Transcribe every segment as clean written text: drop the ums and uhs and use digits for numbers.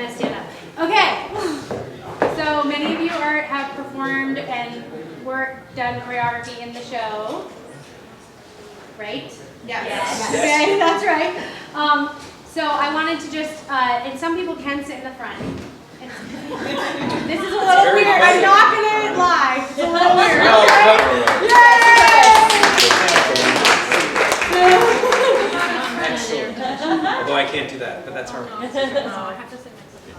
gonna stand up. Okay. So many of you have performed and done choreography in the show, right? Yes. Okay, that's right. So I wanted to just, and some people can sit in the front. This is a little weird. I'm not gonna lie. It's a little weird. Excellent. Although I can't do that, but that's all right. I have to sit next to you.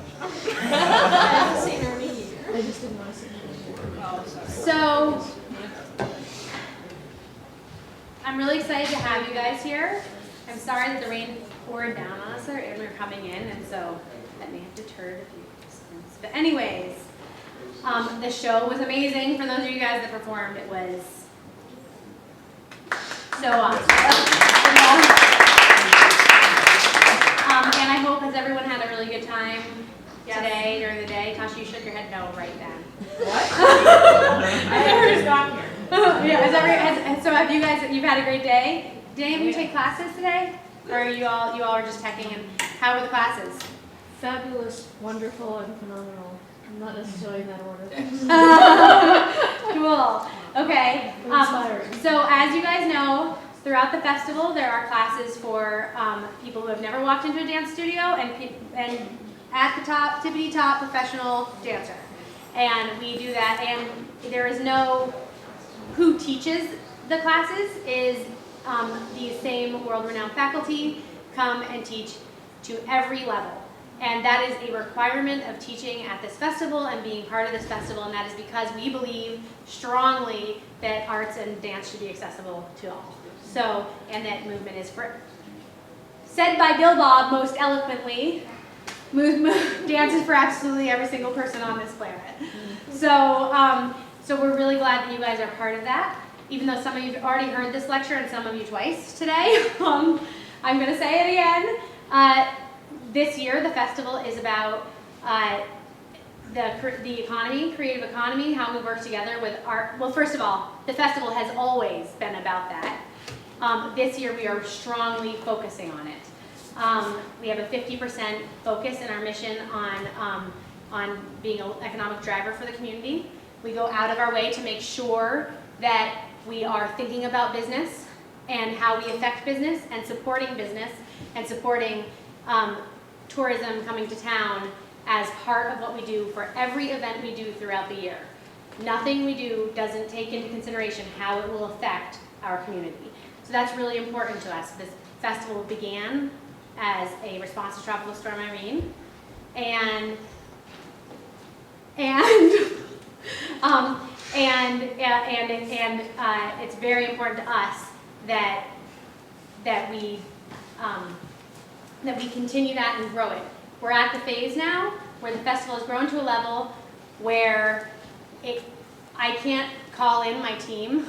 I just didn't want to sit here. So, I'm really excited to have you guys here. I'm sorry that the rain poured down on us and we were coming in, and so that may have deterred a few participants. But anyways, the show was amazing. For those of you guys that performed, it was so awesome. And I hope that everyone had a really good time today, during the day. Tasha, you shook your head no right then. What? I just got here. So have you guys, you've had a great day? Did any of you take classes today? Or are you all are just teching, and how were the classes? Fabulous, wonderful, and phenomenal. Not necessarily in that order. Cool. Okay. Inspiring. So as you guys know, throughout the festival, there are classes for people who have never walked into a dance studio and at the top, tippity top, professional dancer. And we do that, and there is no, who teaches the classes is the same world-renowned faculty come and teach to every level. And that is a requirement of teaching at this festival and being part of this festival, and that is because we believe strongly that arts and dance should be accessible to all. So, and that movement is for, said by Bill Bob most eloquently, dance is for absolutely every single person on this planet. So, so we're really glad that you guys are part of that. Even though some of you have already heard this lecture and some of you twice today, I'm going to say it again. This year, the festival is about the economy, creative economy, how we work together with art. Well, first of all, the festival has always been about that. This year, we are strongly focusing on it. We have a 50% focus in our mission on being an economic driver for the community. We go out of our way to make sure that we are thinking about business and how we affect business and supporting tourism coming to town as part of what we do for every event we do throughout the year. Nothing we do doesn't take into consideration how it will affect our community. So that's really important to us. This festival began as a response to Tropical Storm Irene, and it's very important to us that we continue that and grow it. We're at the phase now where the festival has grown to a level where I can't call in my team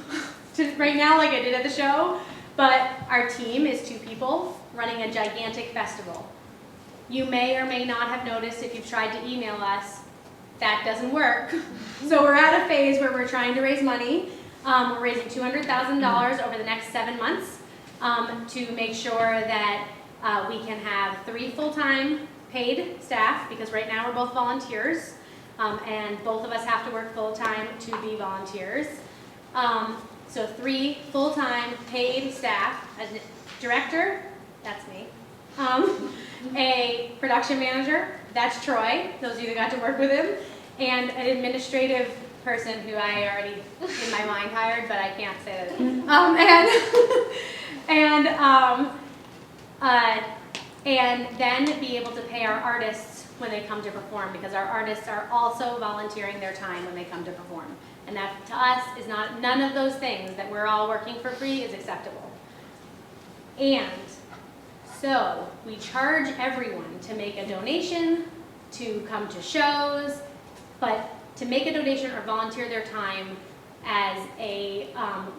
right now like I did at the show, but our team is 2 people running a gigantic festival. You may or may not have noticed if you've tried to email us, that doesn't work. So we're at a phase where we're trying to raise money. We're raising $200,000 over the next 7 months to make sure that we can have 3 full-time paid staff, because right now we're both volunteers, and both of us have to work full-time to be volunteers. So 3 full-time paid staff, a director, that's me, a production manager, that's Troy, those of you that got to work with him, and an administrative person who I already in my mind hired, but I can't say that. And then be able to pay our artists when they come to perform, because our artists are also volunteering their time when they come to perform. And that to us is not, none of those things that we're all working for free is acceptable. And so we charge everyone to make a donation, to come to shows, but to make a donation or volunteer their time as a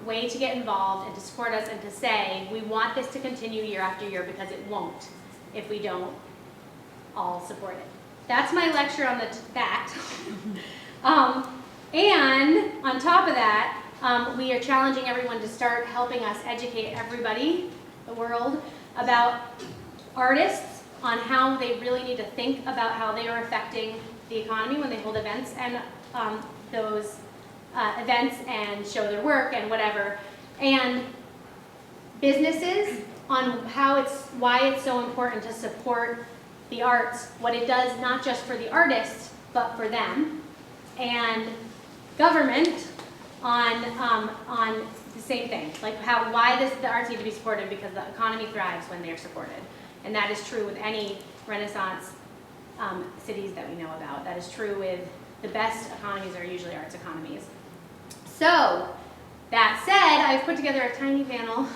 way to get involved and to support us and to say, we want this to continue year after year, because it won't if we don't all support it. That's my lecture on that. And on top of that, we are challenging everyone to start helping us educate everybody, the world, about artists on how they really need to think about how they are affecting the economy when they hold events and those events and show their work and whatever. And businesses on why it's so important to support the arts, what it does not just for the artists, but for them. And government on the same thing, like why the arts need to be supported, because the economy thrives when they're supported. And that is true with any Renaissance cities that we know about. That is true with the best economies are usually arts economies. So, that said, I've put together a tiny panel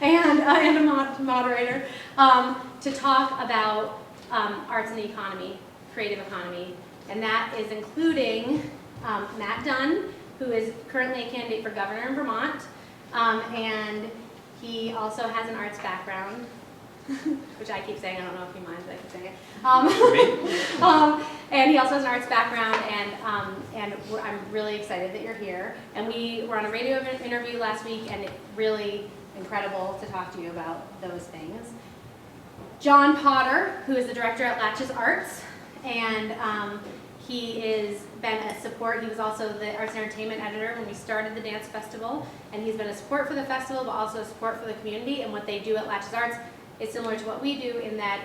and a moderator to talk about arts in the economy, creative economy. And that is including Matt Dunne, who is currently a candidate for governor in Vermont. And he also has an arts background, which I keep saying, I don't know if he minds, but I keep saying it. And he also has an arts background, and I'm really excited that you're here. And we were on a radio interview last week, and it's really incredible to talk to you about those things. John Potter, who is the director at Latchis Arts, and he has been a support. He was also the arts and entertainment editor when we started the dance festival, and he's been a support for the festival, but also a support for the community. And what they do at Latchis Arts is similar to what we do in that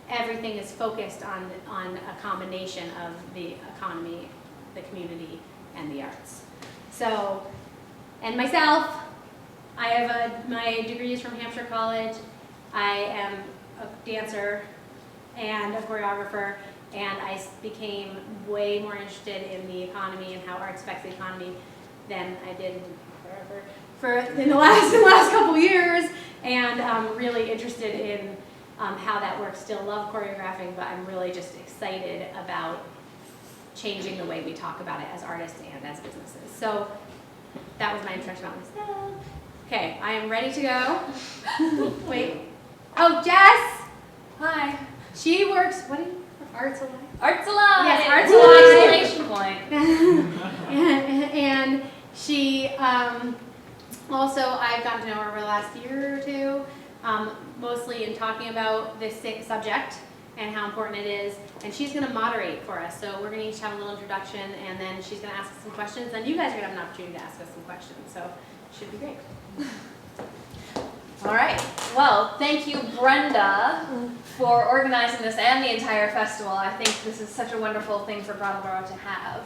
everything is focused on a combination of the economy, the community, and the arts. So, and myself, I have my degrees from Hampshire College. I am a dancer and a choreographer, and I became way more interested in the economy and how arts affects the economy than I did in the last couple years, and I'm really interested in how that works. Still love choreographing, but I'm really just excited about changing the way we talk about it as artists and as businesses. So that was my introduction about myself. Okay, I am ready to go. Wait. Oh, Jess! Hi. She works, what do you, Arts Alive? Arts Alive! Yes, Arts Alive! Exclamation point. and she, also, I've gotten to know her over the last year or two, mostly in talking about this subject and how important it is. And she's going to moderate for us. So we're going to each have a little introduction, and then she's going to ask us some questions. And you guys are going to have an opportunity to ask us some questions. So it should be great. All right. Well, thank you, Brenda, for organizing this and the entire festival. I think this is such a wonderful thing for Brattleboro to have.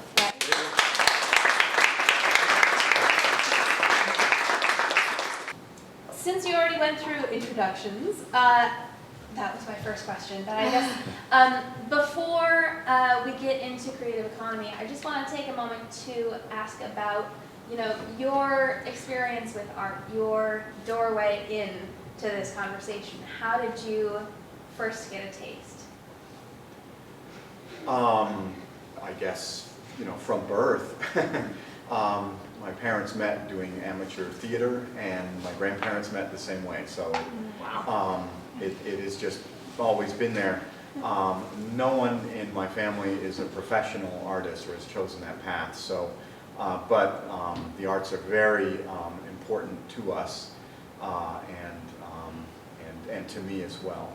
Since you already went through introductions, that was my first question. But I guess before we get into creative economy, I just want to take a moment to ask about, your experience with art, your doorway into this conversation. How did you first get a taste? I guess, from birth. My parents met doing amateur theater, and my grandparents met the same way. So Wow. it has just always been there. No one in my family is a professional artist or has chosen that path. So, but the arts are very important to us, and to me as well.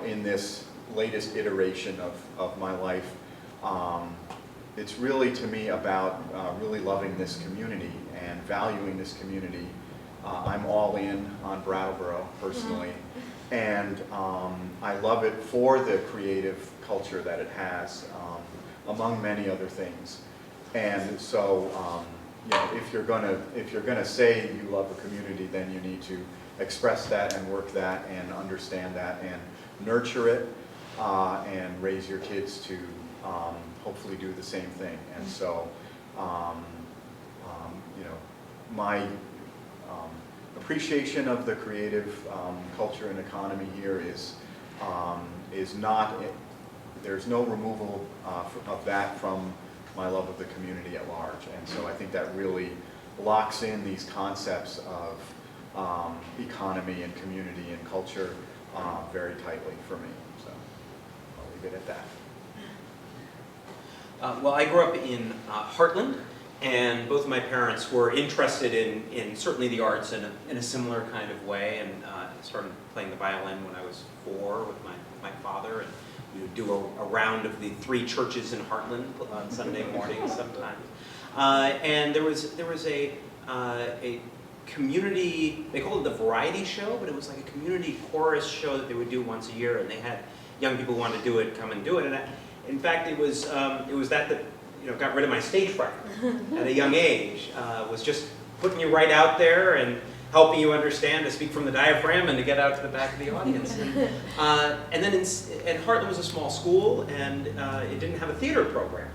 In this latest iteration of my life, it's really, to me, about really loving this community and valuing this community. I'm all in on Brattleboro, personally, and I love it for the creative culture that it has, among many other things. And so, if you're gonna say you love a community, then you need to express that and work that and understand that and nurture it, and raise your kids to hopefully do the same thing. And so, my appreciation of the creative culture and economy here is not, there's no removal of that from my love of the community at large. And so I think that really locks in these concepts of economy and community and culture very tightly for me. So I'll leave it at that. Well, I grew up in Heartland, And both of my parents were interested in certainly the arts in a similar kind of way, and started playing the violin when I was 4 with my father, and we would do a round of the 3 churches in Heartland on Sunday mornings sometimes. And there was a community, they called it the variety show, but it was like a community chorus show that they would do once a year, and they had young people who wanted to do it come and do it. And in fact, it was that got rid of my stage fright at a young age. Was just putting you right out there and helping you understand to speak from the diaphragm and to get out to the back of the audience. And then Heartland was a small school, and it didn't have a theater program.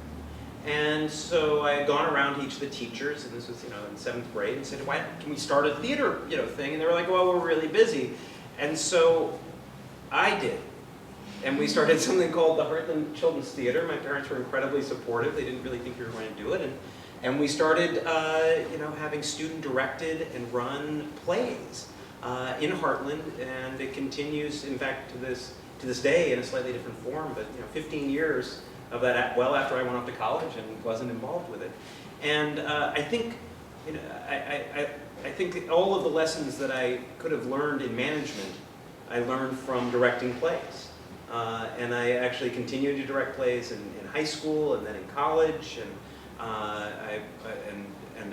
And so I had gone around to each of the teachers, and this was in 7th grade, and said, "Why can we start a theater thing?" And they were like, "Well, we're really busy." And so I did. And we started something called the Heartland Children's Theater. My parents were incredibly supportive. They didn't really think we were going to do it. And we started having student-directed and run plays in Heartland, and it continues, in fact, to this day in a slightly different form, but 15 years of that, well after I went off to college and wasn't involved with it. And I think, I think all of the lessons that I could have learned in management, I learned from directing plays. And I actually continued to direct plays in high school and then in college, and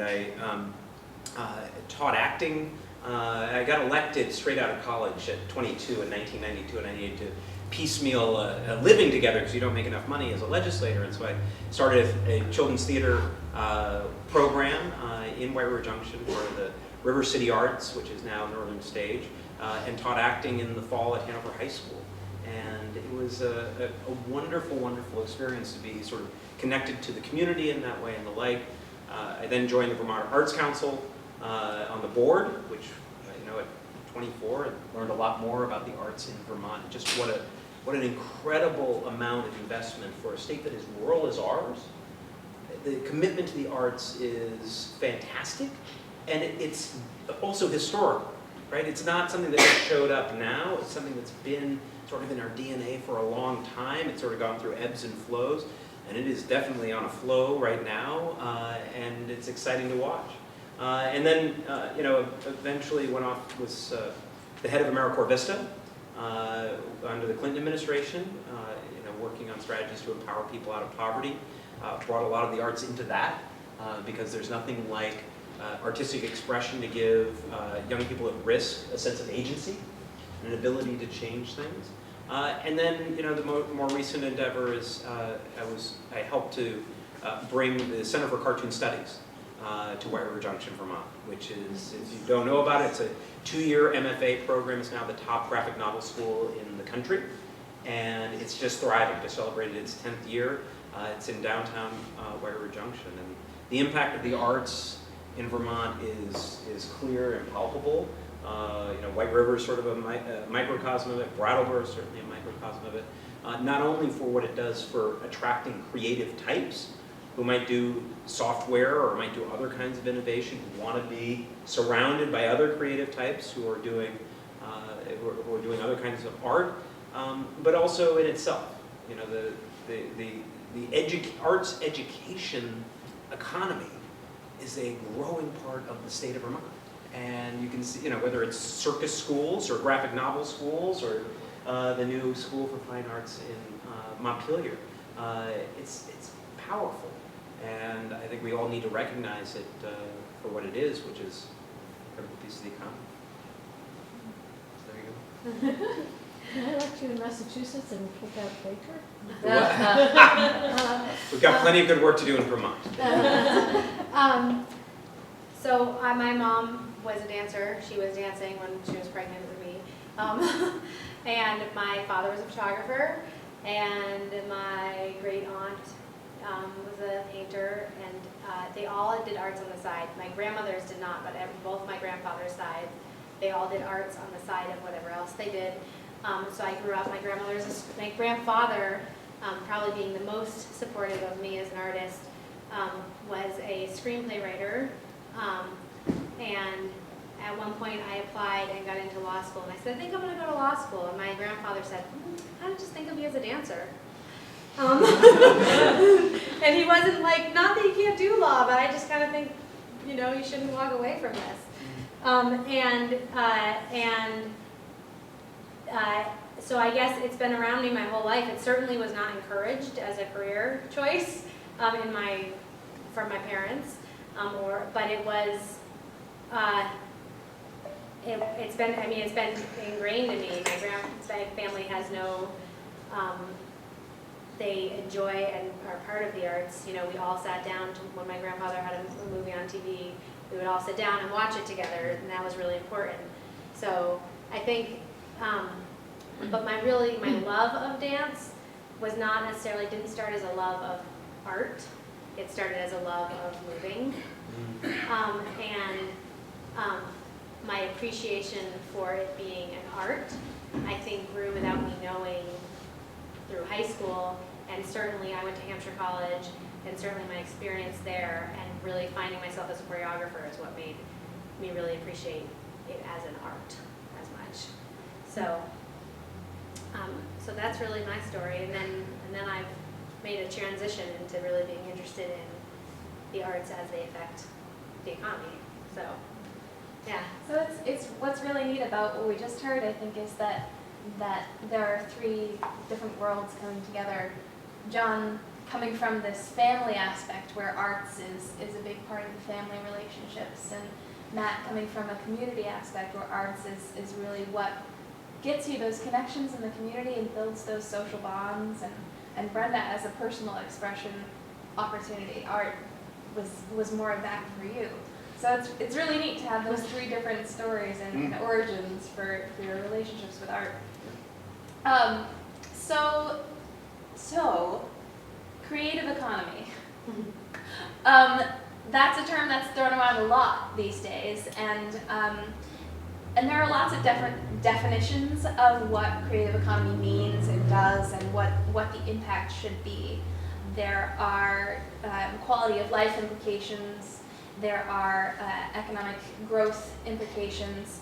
I taught acting. I got elected straight out of college at 22 in 1992 and 98 to piecemeal a living together because you don't make enough money as a legislator, and so I started a children's theater program in White River Junction for the River City Arts, which is now Northern Stage, and taught acting in the fall at Hanover High School. And it was a wonderful, wonderful experience to be sort of connected to the community in that way and the like. I then joined the Vermont Arts Council on the board, which at 24 learned a lot more about the arts in Vermont. And just what an incredible amount of investment for a state that is rural as ours. The commitment to the arts is fantastic, and it's also historical, right? It's not something that just showed up now. It's something that's been sort of in our DNA for a long time. It's sort of gone through ebbs and flows, and it is definitely on a flow right now, and it's exciting to watch. And then, eventually went off, was the head of AmeriCorps Vista under the Clinton administration, working on strategies to empower people out of poverty. Brought a lot of the arts into that, because there's nothing like artistic expression to give young people at risk a sense of agency and an ability to change things. And then, the more recent endeavor is I helped to bring the Center for Cartoon Studies to White River Junction, Vermont, which is, if you don't know about it, it's a 2-year MFA program. It's now the top graphic novel school in the country, and it's just thriving. Just celebrated its 10th year. It's in downtown White River Junction, and the impact of the arts in Vermont is clear and palpable. White River is sort of a microcosm of it. Brattleboro is certainly a microcosm of it. Not only for what it does for attracting creative types who might do software or might do other kinds of innovation, who want to be surrounded by other creative types who are doing other kinds of art, but also in itself. The arts education economy is a growing part of the state of Vermont. And you can see, whether it's circus schools or graphic novel schools or the new School for Fine Arts in Montpelier, it's powerful. And I think we all need to recognize it for what it is, which is a critical piece of the economy. So there you go. Can I elect you in Massachusetts and kick out Baker? We've got plenty of good work to do in Vermont. So my mom was a dancer. She was dancing when she was pregnant with me. And my father was a photographer, and my great aunt was a painter, and they all did arts on the side. My grandmothers did not, but both my grandfather's sides, they all did arts on the side of whatever else they did. So I grew up, my grandfather, probably being the most supportive of me as an artist, was a screenplay writer. And at one point I applied and got into law school, and I said, I think I'm going to go to law school. And my grandfather said, I just think of you as a dancer. And he wasn't like, not that you can't do law, but I just kind of think, you know, you shouldn't walk away from this. So I guess it's been around me my whole life. It certainly was not encouraged as a career choice from my parents, but it was. It's been ingrained in me. My family has no. They enjoy and are part of the arts. You know, we all sat down when my grandfather had a movie on TV. We would all sit down and watch it together, and that was really important. So I think, but my love of dance was not necessarily, didn't start as a love of art. It started as a love of moving. My appreciation for it being an art, I think, grew without me knowing through high school, and certainly I went to Hampshire College, and certainly my experience there, and really finding myself as a choreographer is what made me really appreciate it as an art as much. So, so that's really my story, and then I've made a transition into really being interested in the arts as they affect the economy. So, yeah. So it's what's really neat about what we just heard, I think, is that there are three different worlds coming together. John coming from this family aspect where arts is a big part of the family relationships, and Matt coming from a community aspect where arts is really what gets you those connections in the community and builds those social bonds, and Brenda as a personal expression opportunity. Art was more of that for you. So it's really neat to have those three different stories and origins for your relationships with art. So creative economy. That's a term that's thrown around a lot these days, and there are lots of different definitions of what creative economy means and does, and what the impact should be. There are quality of life implications. There are economic growth implications.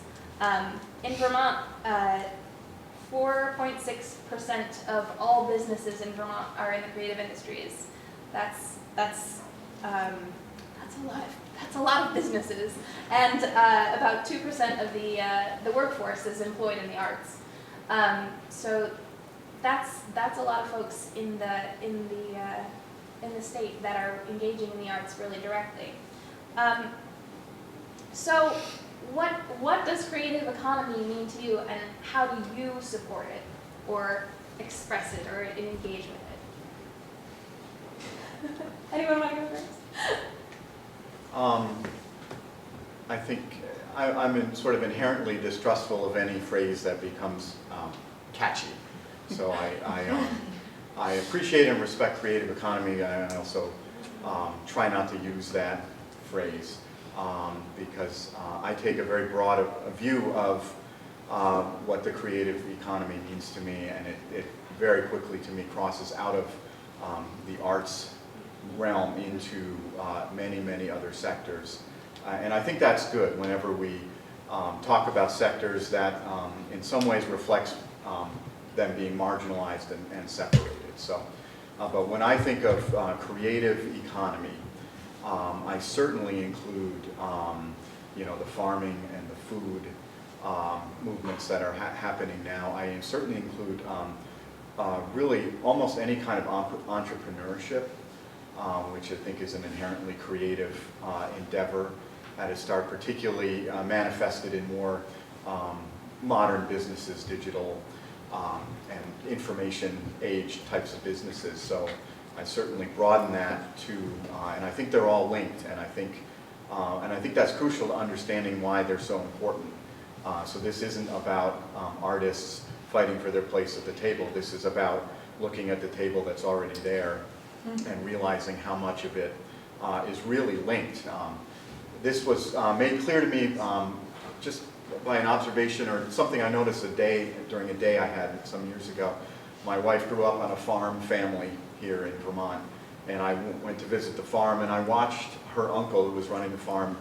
In Vermont, 4.6% of all businesses in Vermont are in the creative industries. That's a lot of businesses, and about 2% of the workforce is employed in the arts. So that's a lot of folks in the state that are engaging in the arts really directly. So what does creative economy mean to you, and how do you support it or express it or engage with it? Anyone want to go first? I think I'm sort of inherently distrustful of any phrase that becomes catchy. So I appreciate and respect creative economy. I also try not to use that phrase because I take a very broad view of what the creative economy means to me, and it very quickly to me crosses out of the arts realm into many, many other sectors. And I think that's good whenever we talk about sectors that in some ways reflects them being marginalized and separated. So, but when I think of creative economy, I certainly include the farming and the food movements that are happening now. I certainly include really almost any kind of entrepreneurship, which I think is an inherently creative endeavor at its start, particularly manifested in more modern businesses, digital and information age types of businesses. So I certainly broaden that to, and I think they're all linked, and I think that's crucial to understanding why they're so important. So this isn't about artists fighting for their place at the table. This is about looking at the table that's already there and realizing how much of it is really linked. This was made clear to me just by an observation or something I noticed during a day I had some years ago. My wife grew up on a farm family here in Vermont, and I went to visit the farm, and I watched her uncle, who was running the farm,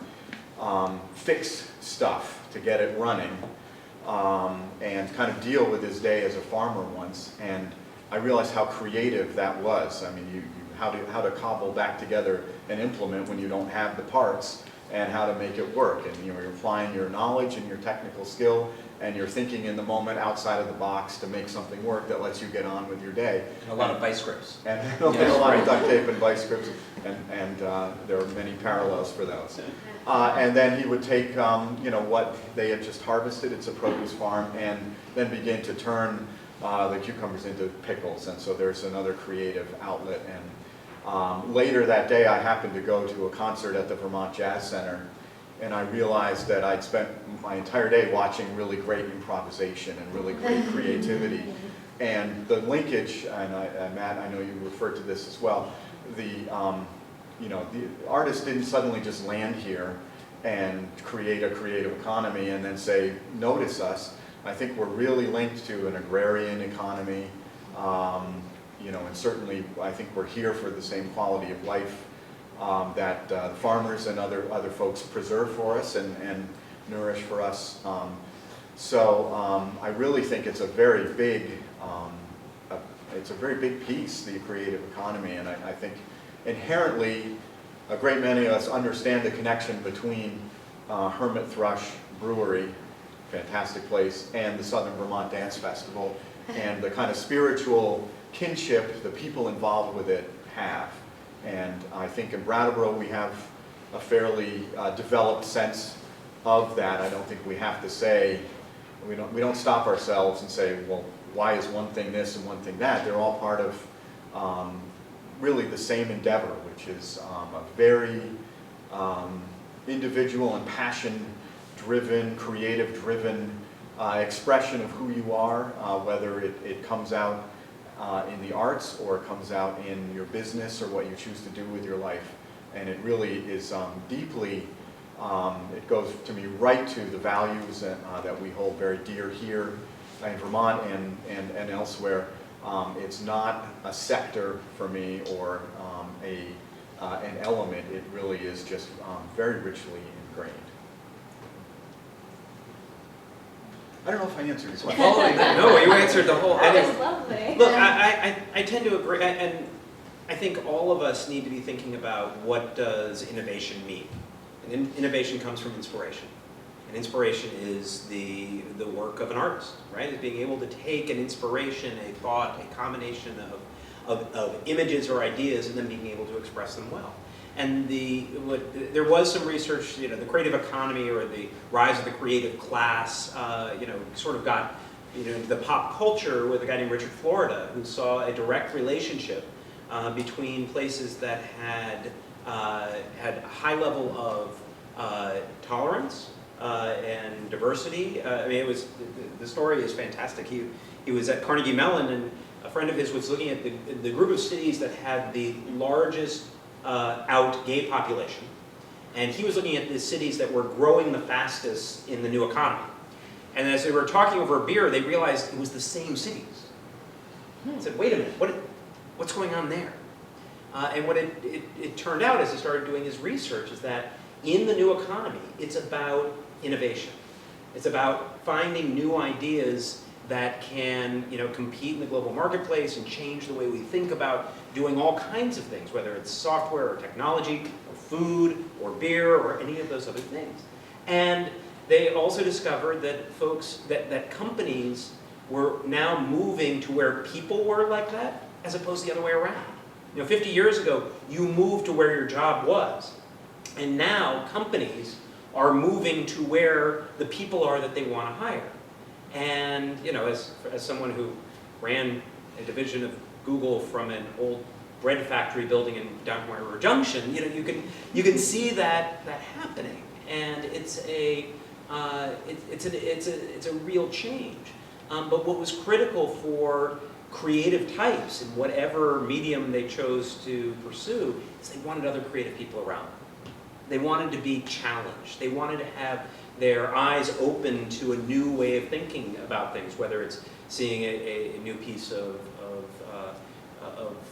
fix stuff to get it running and kind of deal with his day as a farmer once. And I realized how creative that was. I mean, you how to cobble back together an implement when you don't have the parts, and how to make it work. And you're applying your knowledge and your technical skill, and you're thinking in the moment outside of the box to make something work that lets you get on with your day. And a lot of vice grips. And a lot of duct tape and vice grips, and there are many parallels for those. And then he would take what they had just harvested, it's a produce farm, and then begin to turn the cucumbers into pickles. And so there's another creative outlet. And later that day, I happened to go to a concert at the Vermont Jazz Center, and I realized that I'd spent my entire day watching really great improvisation and really great creativity. And the linkage, and Matt, I know you referred to this as well, the artist didn't suddenly just land here and create a creative economy and then say, notice us. I think we're really linked to an agrarian economy, and certainly I think we're here for the same quality of life that the farmers and other folks preserve for us and nourish for us. I really think it's a very big, piece, the creative economy, and I think inherently a great many of us understand the connection between Hermit Thrush Brewery, fantastic place, and the Southern Vermont Dance Festival, and the kind of spiritual kinship the people involved with it have. And I think in Brattleboro we have a fairly developed sense of that. I don't think we have to say, we don't stop ourselves and say, well, why is one thing this and one thing that? They're all part of really the same endeavor, which is a very individual and passion-driven, creative-driven expression of who you are, whether it comes out in the arts or it comes out in your business or what you choose to do with your life. And it really is deeply, it goes to me right to the values that we hold very dear here in Vermont and elsewhere. It's not a sector for me or an element. It really is just very richly ingrained. I don't know if I answered your question. Following that, no, you answered the whole. That was lovely. Look, I tend to agree, and I think all of us need to be thinking about what does innovation mean. And innovation comes from inspiration. And inspiration is the work of an artist, right? It's being able to take an inspiration, a thought, a combination of images or ideas, and then being able to express them well. And there was some research, the creative economy or the rise of the creative class, sort of got the pop culture with a guy named Richard Florida, who saw a direct relationship between places that had a high level of tolerance and diversity. The story is fantastic. He was at Carnegie Mellon, and a friend of his was looking at the group of cities that had the largest out gay population, and he was looking at the cities that were growing the fastest in the new economy. And as they were talking over a beer, they realized it was the same cities. I said, wait a minute, what's going on there? And what it turned out as he started doing his research is that in the new economy, it's about innovation. It's about finding new ideas that can compete in the global marketplace and change the way we think about doing all kinds of things, whether it's software or technology or food or beer or any of those other things. And they also discovered that that companies were now moving to where people were like that as opposed to the other way around. 50 years ago, you moved to where your job was. And now companies are moving to where the people are that they want to hire. And as someone who ran a division of Google from an old bread factory building in downtown River Junction, you can see that happening, and it's a real change. But what was critical for creative types in whatever medium they chose to pursue is they wanted other creative people around them. They wanted to be challenged. They wanted to have their eyes open to a new way of thinking about things, whether it's seeing a new piece of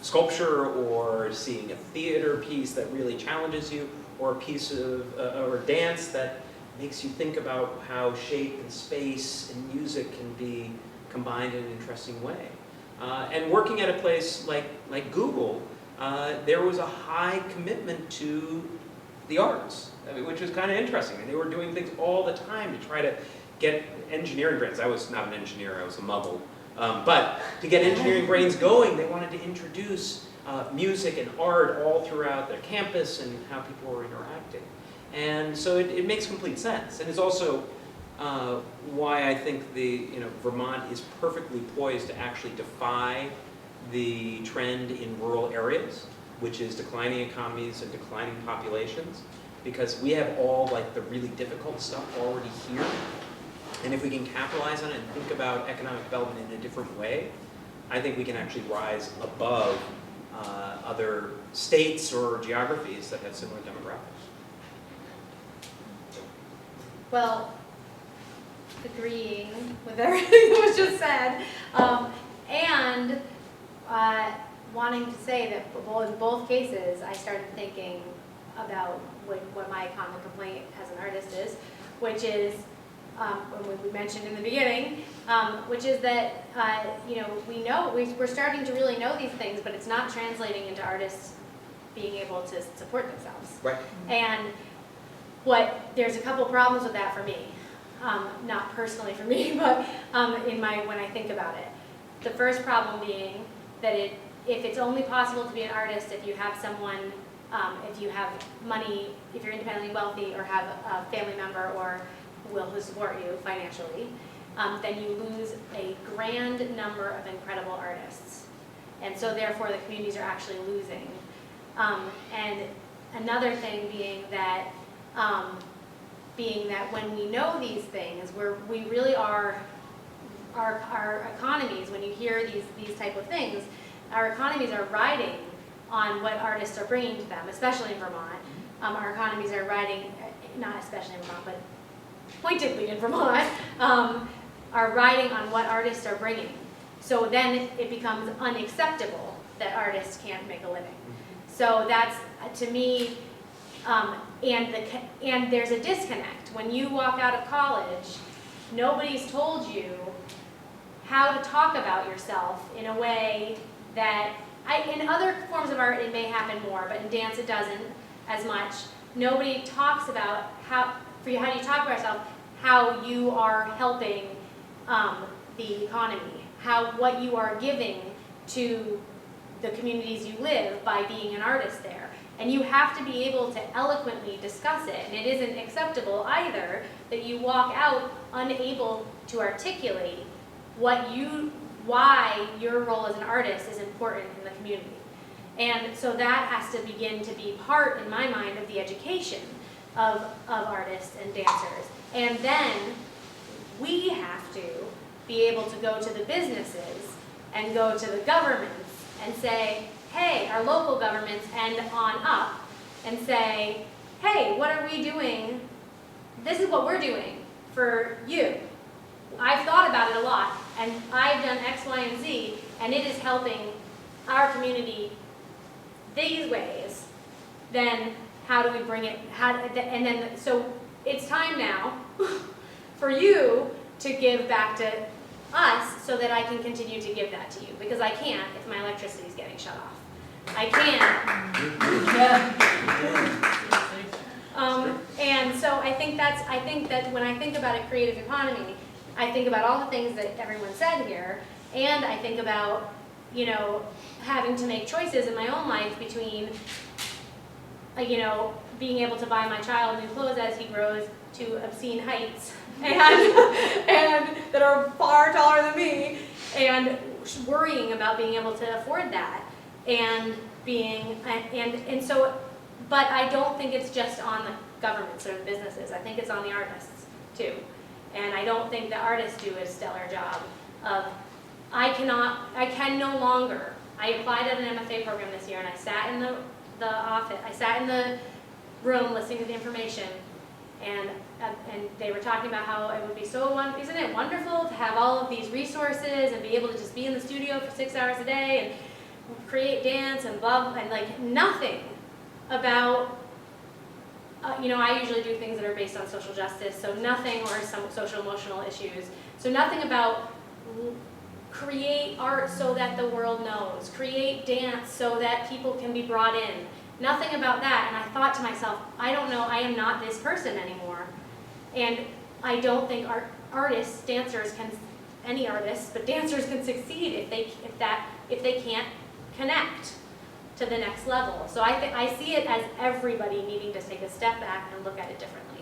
sculpture or seeing a theater piece that really challenges you, or a piece of or dance that makes you think about how shape and space and music can be combined in an interesting way. And working at a place like Google, there was a high commitment to the arts, which was kind of interesting. And they were doing things all the time to try to get engineering grants. I was not an engineer, I was a muggle. But to get engineering brains going, they wanted to introduce music and art all throughout their campus and how people were interacting. And so it makes complete sense. And it's also why I think Vermont is perfectly poised to actually defy the trend in rural areas, which is declining economies and declining populations, because we have all like the really difficult stuff already here. And if we can capitalize on it and think about economic development in a different way, I think we can actually rise above other states or geographies that have similar demographics. Well, agreeing with everything that was just said, and wanting to say that in both cases, I started thinking about what my common complaint as an artist is, which is, what we mentioned in the beginning, which is that, we're starting to really know these things, but it's not translating into artists being able to support themselves. Right. And there's a couple problems with that for me. Not personally for me, but when I think about it. The first problem being that if it's only possible to be an artist if you have someone, if you have money, if you're independently wealthy or have a family member or who support you financially, then you lose a grand number of incredible artists. And so therefore the communities are actually losing. And another thing being that when we know these things, we really are, our economies, when you hear these type of things, our economies are riding on what artists are bringing to them, especially in Vermont. Our economies are riding, not especially in Vermont, but pointedly in Vermont, are riding on what artists are bringing. So then it becomes unacceptable that artists can't make a living. So that's, to me, and there's a disconnect. When you walk out of college, nobody's told you how to talk about yourself in a way that, in other forms of art it may happen more, but in dance it doesn't as much. Nobody talks about how do you talk about yourself, how you are helping the economy, what you are giving to the communities you live by being an artist there. And you have to be able to eloquently discuss it. And it isn't acceptable either that you walk out unable to articulate why your role as an artist is important in the community. And so that has to begin to be part, in my mind, of the education of artists and dancers. And then we have to be able to go to the businesses and go to the governments and say, hey, our local governments and on up, and say, hey, what are we doing? This is what we're doing for you. I've thought about it a lot, and I've done X, Y, and Z, and it is helping our community these ways. Then how do we bring it, so it's time now for you to give back to us so that I can continue to give that to you, because I can't if my electricity is getting shut off. I can't. And so I think that when I think about a creative economy, I think about all the things that everyone said here, and I think about, having to make choices in my own life between, being able to buy my child new clothes as he grows to obscene heights, and that are far taller than me, and worrying about being able to afford that, and so, but I don't think it's just on the governments or the businesses. I think it's on the artists too, and I don't think the artists do a stellar job of. I can no longer. I applied at an MFA program this year, and I sat in the office. I sat in the room listening to the information, and they were talking about how it would be isn't it wonderful to have all of these resources and be able to just be in the studio for 6 hours a day and create dance and blah, and like nothing about, I usually do things that are based on social justice, so nothing, or some social emotional issues, so nothing about create art so that the world knows, create dance so that people can be brought in. Nothing about that. And I thought to myself, I don't know, I am not this person anymore. And I don't think artists, dancers can, any artists, but dancers can succeed if they can't connect to the next level. So I see it as everybody needing to take a step back and look at it differently.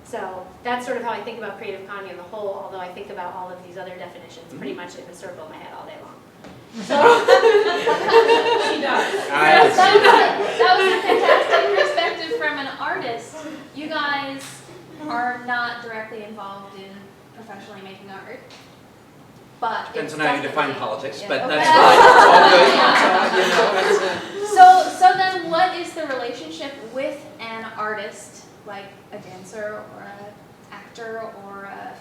So that's sort of how I think about creative economy in the whole, although I think about all of these other definitions pretty much in a circle in my head all day long. So She does. That was a fantastic perspective from an artist. You guys are not directly involved in professionally making art, but Depends it's on how you define definitely- politics, yeah, but okay. that's fine. It's all good. You know, So then what is the relationship with an artist, like a dancer or an actor or a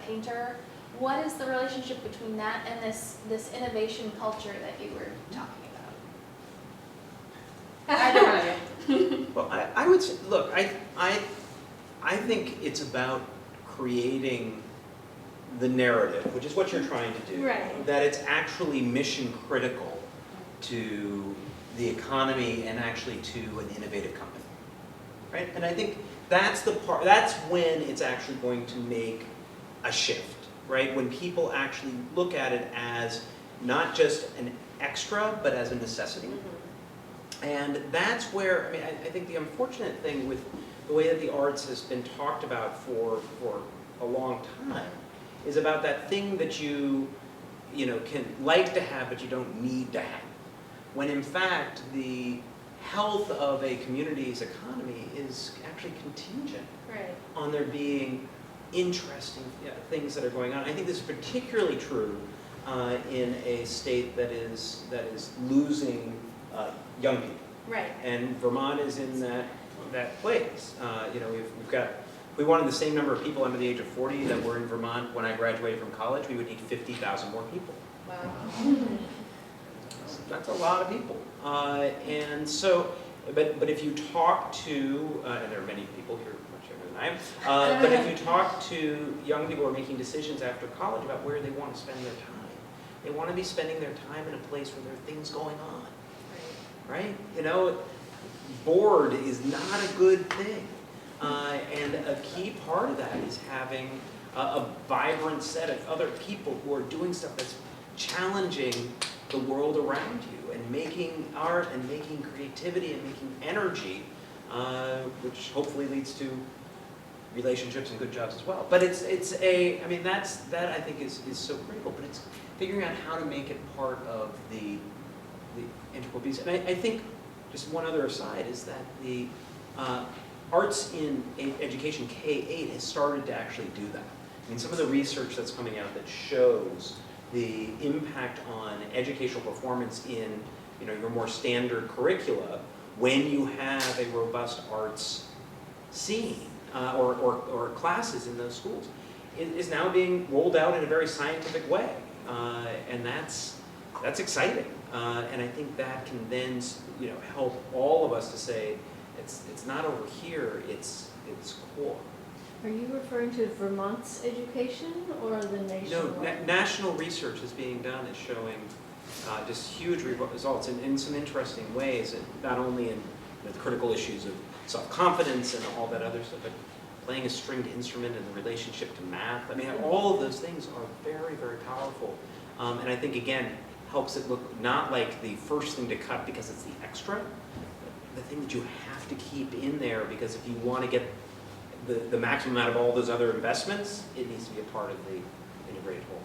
painter? What is the relationship between that and this innovation culture that you were talking about? Either one of you. Well, I would say, look, I think it's about creating the narrative, which is what you're trying to do. Right. That it's actually mission critical to the economy and actually to an innovative company, right? And I think that's the part, that's when it's actually going to make a shift, right? When people actually look at it as not just an extra, but as a necessity. And that's where, I mean, I think the unfortunate thing with the way that the arts has been talked about for a long time is about that thing that you can like to have, but you don't need to have. When in fact, the health of a community's economy is actually contingent right. on there being interesting things that are going on. I think this is particularly true in a state that is losing young people. Right. And Vermont is in that place. We've got, if we wanted the same number of people under the age of 40 that were in Vermont when I graduated from college, we would need 50,000 more people. Wow. That's a lot of people. And so, but if you talk to, and there are many people here much younger than I am, but if you talk to young people who are making decisions after college about where they want to spend their time, they want to be spending their time in a place where there are things going on. Right? Bored is not a good thing. And a key part of that is having a vibrant set of other people who are doing stuff that's challenging the world around you and making art and making creativity and making energy, which hopefully leads to relationships and good jobs as well. But that I think is so critical, but it's figuring out how to make it part of the integral piece. And I think, just one other aside, is that the arts in education K-8 has started to actually do that. I mean, some of the research that's coming out that shows the impact on educational performance in your more standard curricula when you have a robust arts scene or classes in those schools is now being rolled out in a very scientific way. And that's exciting. And I think that can then help all of us to say it's not over here, it's core. Are you referring to Vermont's education or the nationwide? National research is being done is showing just huge results in some interesting ways, and not only in the critical issues of self-confidence and all that other stuff, but playing a stringed instrument and the relationship to math. I mean, all of those things are very, very powerful. And I think, again, helps it look not like the first thing to cut because it's the extra, but the thing that you have to keep in there, because if you want to get the maximum out of all those other investments, it needs to be a part of the integrated whole.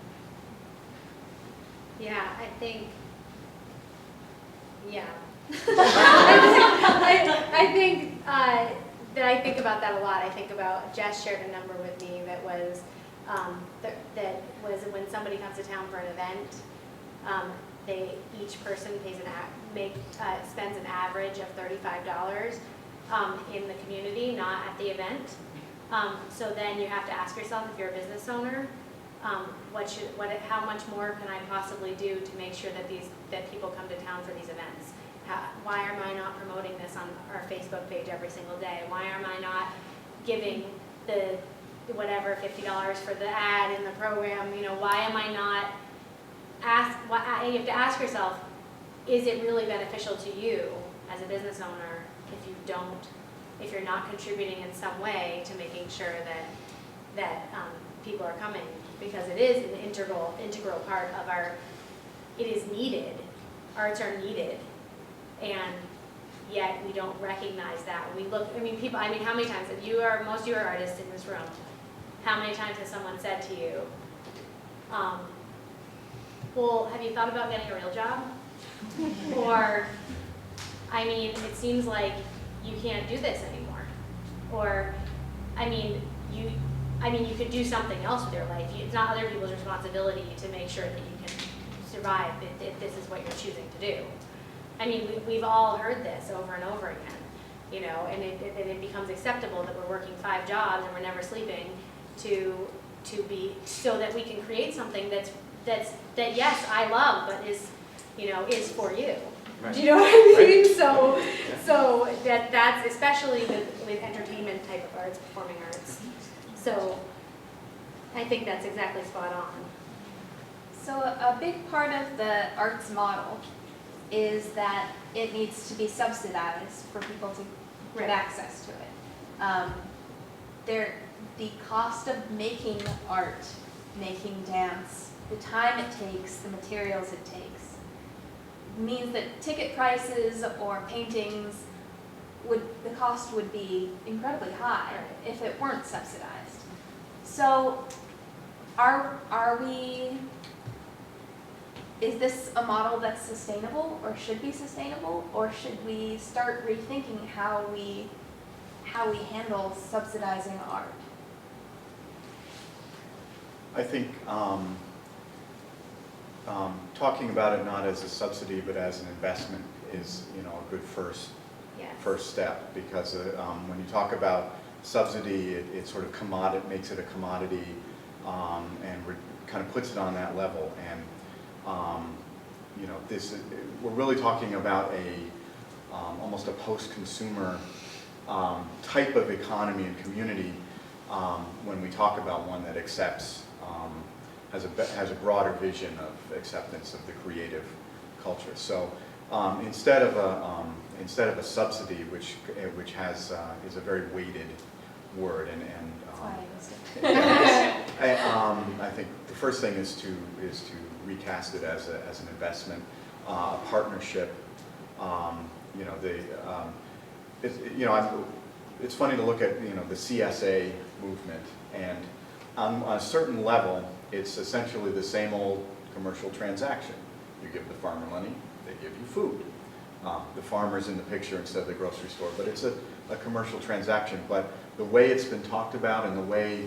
Yeah, I think that I think about that a lot. I think about, Jess shared a number with me that was when somebody comes to town for an event, each person spends an average of $35 in the community, not at the event. So then you have to ask yourself, if you're a business owner, how much more can I possibly do to make sure that people come to town for these events? Why am I not promoting this on our Facebook page every single day? Why am I not giving the $50 for the ad in the program? Why am I not you have to ask yourself, is it really beneficial to you as a business owner if you're not contributing in some way to making sure that people are coming, because it is an integral part of it is needed, arts are needed, and yet we don't recognize that. When we look, how many times, most of you are artists in this room, how many times has someone said to you, well, have you thought about getting a real job? Or, it seems like you can't do this anymore. Or, you could do something else with your life. It's not other people's responsibility to make sure that you can survive if this is what you're choosing to do. We've all heard this over and over again, and it becomes acceptable that we're working 5 jobs and we're never sleeping to be, so that we can create something that yes, I love, but is for you. Right. Do you know what I mean? Right. So that's especially with entertainment type of arts, performing arts. So I think that's exactly spot on. So a big part of the arts model is that it needs to be subsidized for people to get access to it. The cost of making art, making dance, the time it takes, the materials it takes, means that ticket prices or paintings the cost would be incredibly high if it weren't subsidized. So is this a model that's sustainable or should be sustainable, or should we start rethinking how we handle subsidizing art? I think talking about it not as a subsidy but as an investment is a good first step, because when you talk about subsidy, it sort of makes it a commodity and kind of puts it on that level. And we're really talking about almost a post-consumer type of economy and community when we talk about one that accepts, has a broader vision of acceptance of the creative culture. So instead of a subsidy, which is a very weighted word, I think the first thing is to recast it as an investment, a partnership. It's funny to look at the CSA movement, and on a certain level, it's essentially the same old commercial transaction. You give the farmer money, they give you food. The farmer's in the picture instead of the grocery store, but it's a commercial transaction. But the way it's been talked about and the way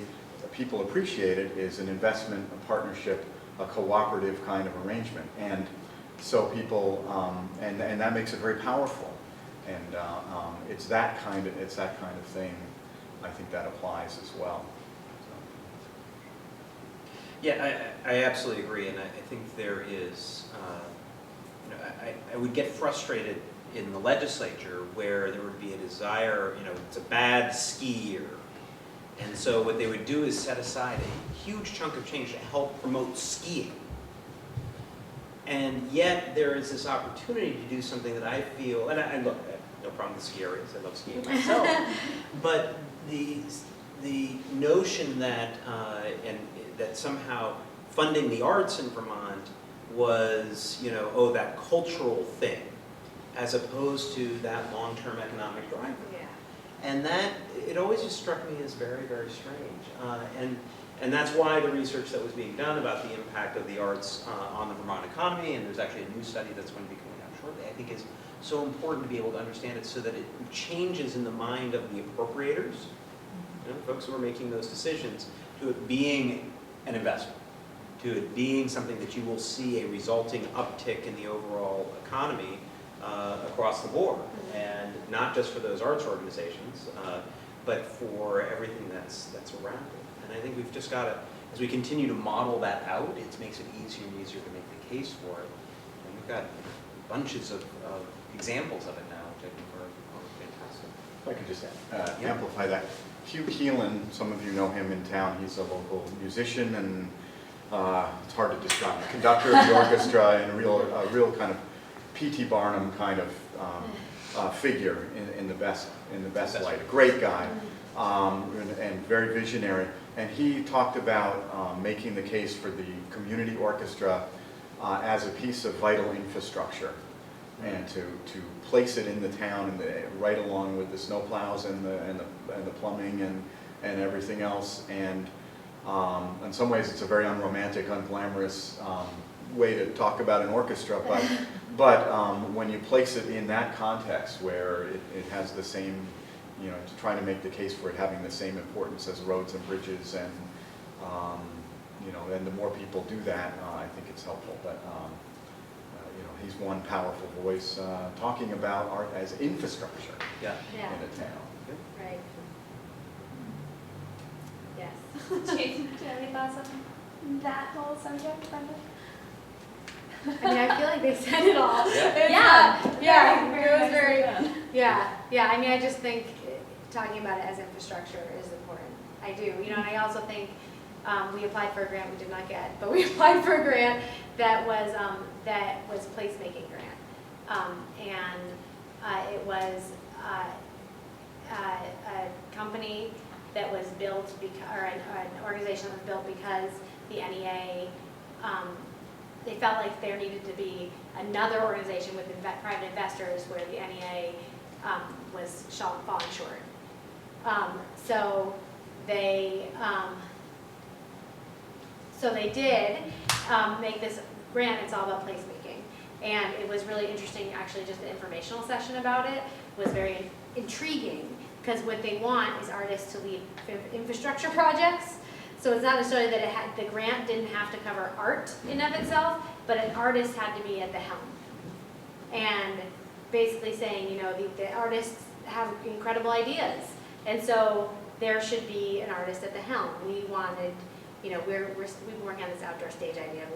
people appreciate it is an investment, a partnership, a cooperative kind of arrangement. And so people, and that makes it very powerful. And it's that kind of thing, I think, that applies as well. Yeah, I absolutely agree, and I think there is, I would get frustrated in the legislature where there would be a desire, it's a bad ski year. And so what they would do is set aside a huge chunk of change to help promote skiing. And yet there is this opportunity to do something that I feel, and I look, I have no problem with ski areas, I love skiing myself, but the notion that, that somehow funding the arts in Vermont was, that cultural thing, as opposed to that long-term economic driver. Yeah. And that, it always just struck me as very, very strange. And that's why the research that was being done about the impact of the arts on the Vermont economy, and there's actually a new study that's going to be coming out shortly, I think is so important to be able to understand it so that it changes in the mind of the appropriators, folks who are making those decisions, to it being an investment, to it being something that you will see a resulting uptick in the overall economy across the board, and not just for those arts organizations, but for everything that's around it. And I think we've just got to, as we continue to model that out, it makes it easier and easier to make the case for it. And we've got bunches of examples of it now, which I think are fantastic. If I could just amplify that. Hugh Keelan, some of you know him in town, he's a local musician and it's hard to describe, conductor of the orchestra and a real kind of P.T. Barnum kind of figure in the best light. A great guy and very visionary. And he talked about making the case for the community orchestra as a piece of vital infrastructure, and to place it in the town and right along with the snowplows and the plumbing and everything else. And in some ways, it's a very unromantic, unglamorous way to talk about an orchestra, but when you place it in that context where it has the same, you know, to try to make the case for it having the same importance as roads and bridges, and you know, and the more people do that, I think it's helpful. But you know, he's one powerful voice talking about art as infrastructure Yeah. in a town. Right. Yes. Do you have any thoughts on that whole subject, Brenda? I mean, I feel like they said it all. Yeah. It was very, done. yeah. I mean, I just think talking about it as infrastructure is important. I do, you know, and I also think we applied for a grant we did not get, but we applied for a grant that was placemaking grant, and it was a company that was built or an organization that was built because the NEA. They felt like there needed to be another organization with private investors where the NEA was falling short. So they did make this grant. It's all about placemaking, and it was really interesting. Actually, just the informational session about it was very intriguing, because what they want is artists to lead infrastructure projects. So it's not necessarily that the grant didn't have to cover art in of itself, but an artist had to be at the helm. And basically saying, you know, the artists have incredible ideas, and so there should be an artist at the helm. We wanted, you know, we've been working on this outdoor stage idea at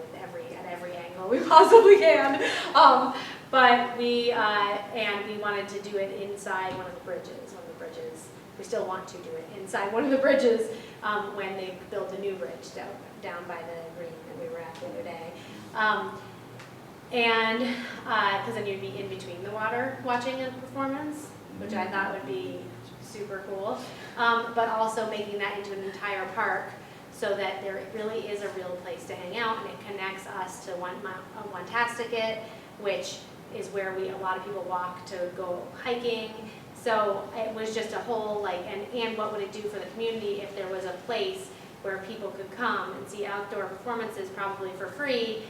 every angle we possibly can, but we wanted to do it inside one of the bridges. We still want to do it inside one of the bridges when they built a new bridge down by the green that we were at the other day. And because then you'd be in between the water watching a performance, which I thought would be super cool. But also making that into an entire park so that there really is a real place to hang out, and it connects us to One-Tastic, which is where a lot of people walk to go hiking. So it was just a whole, like, and what would it do for the community if there was a place where people could come and see outdoor performances probably for free.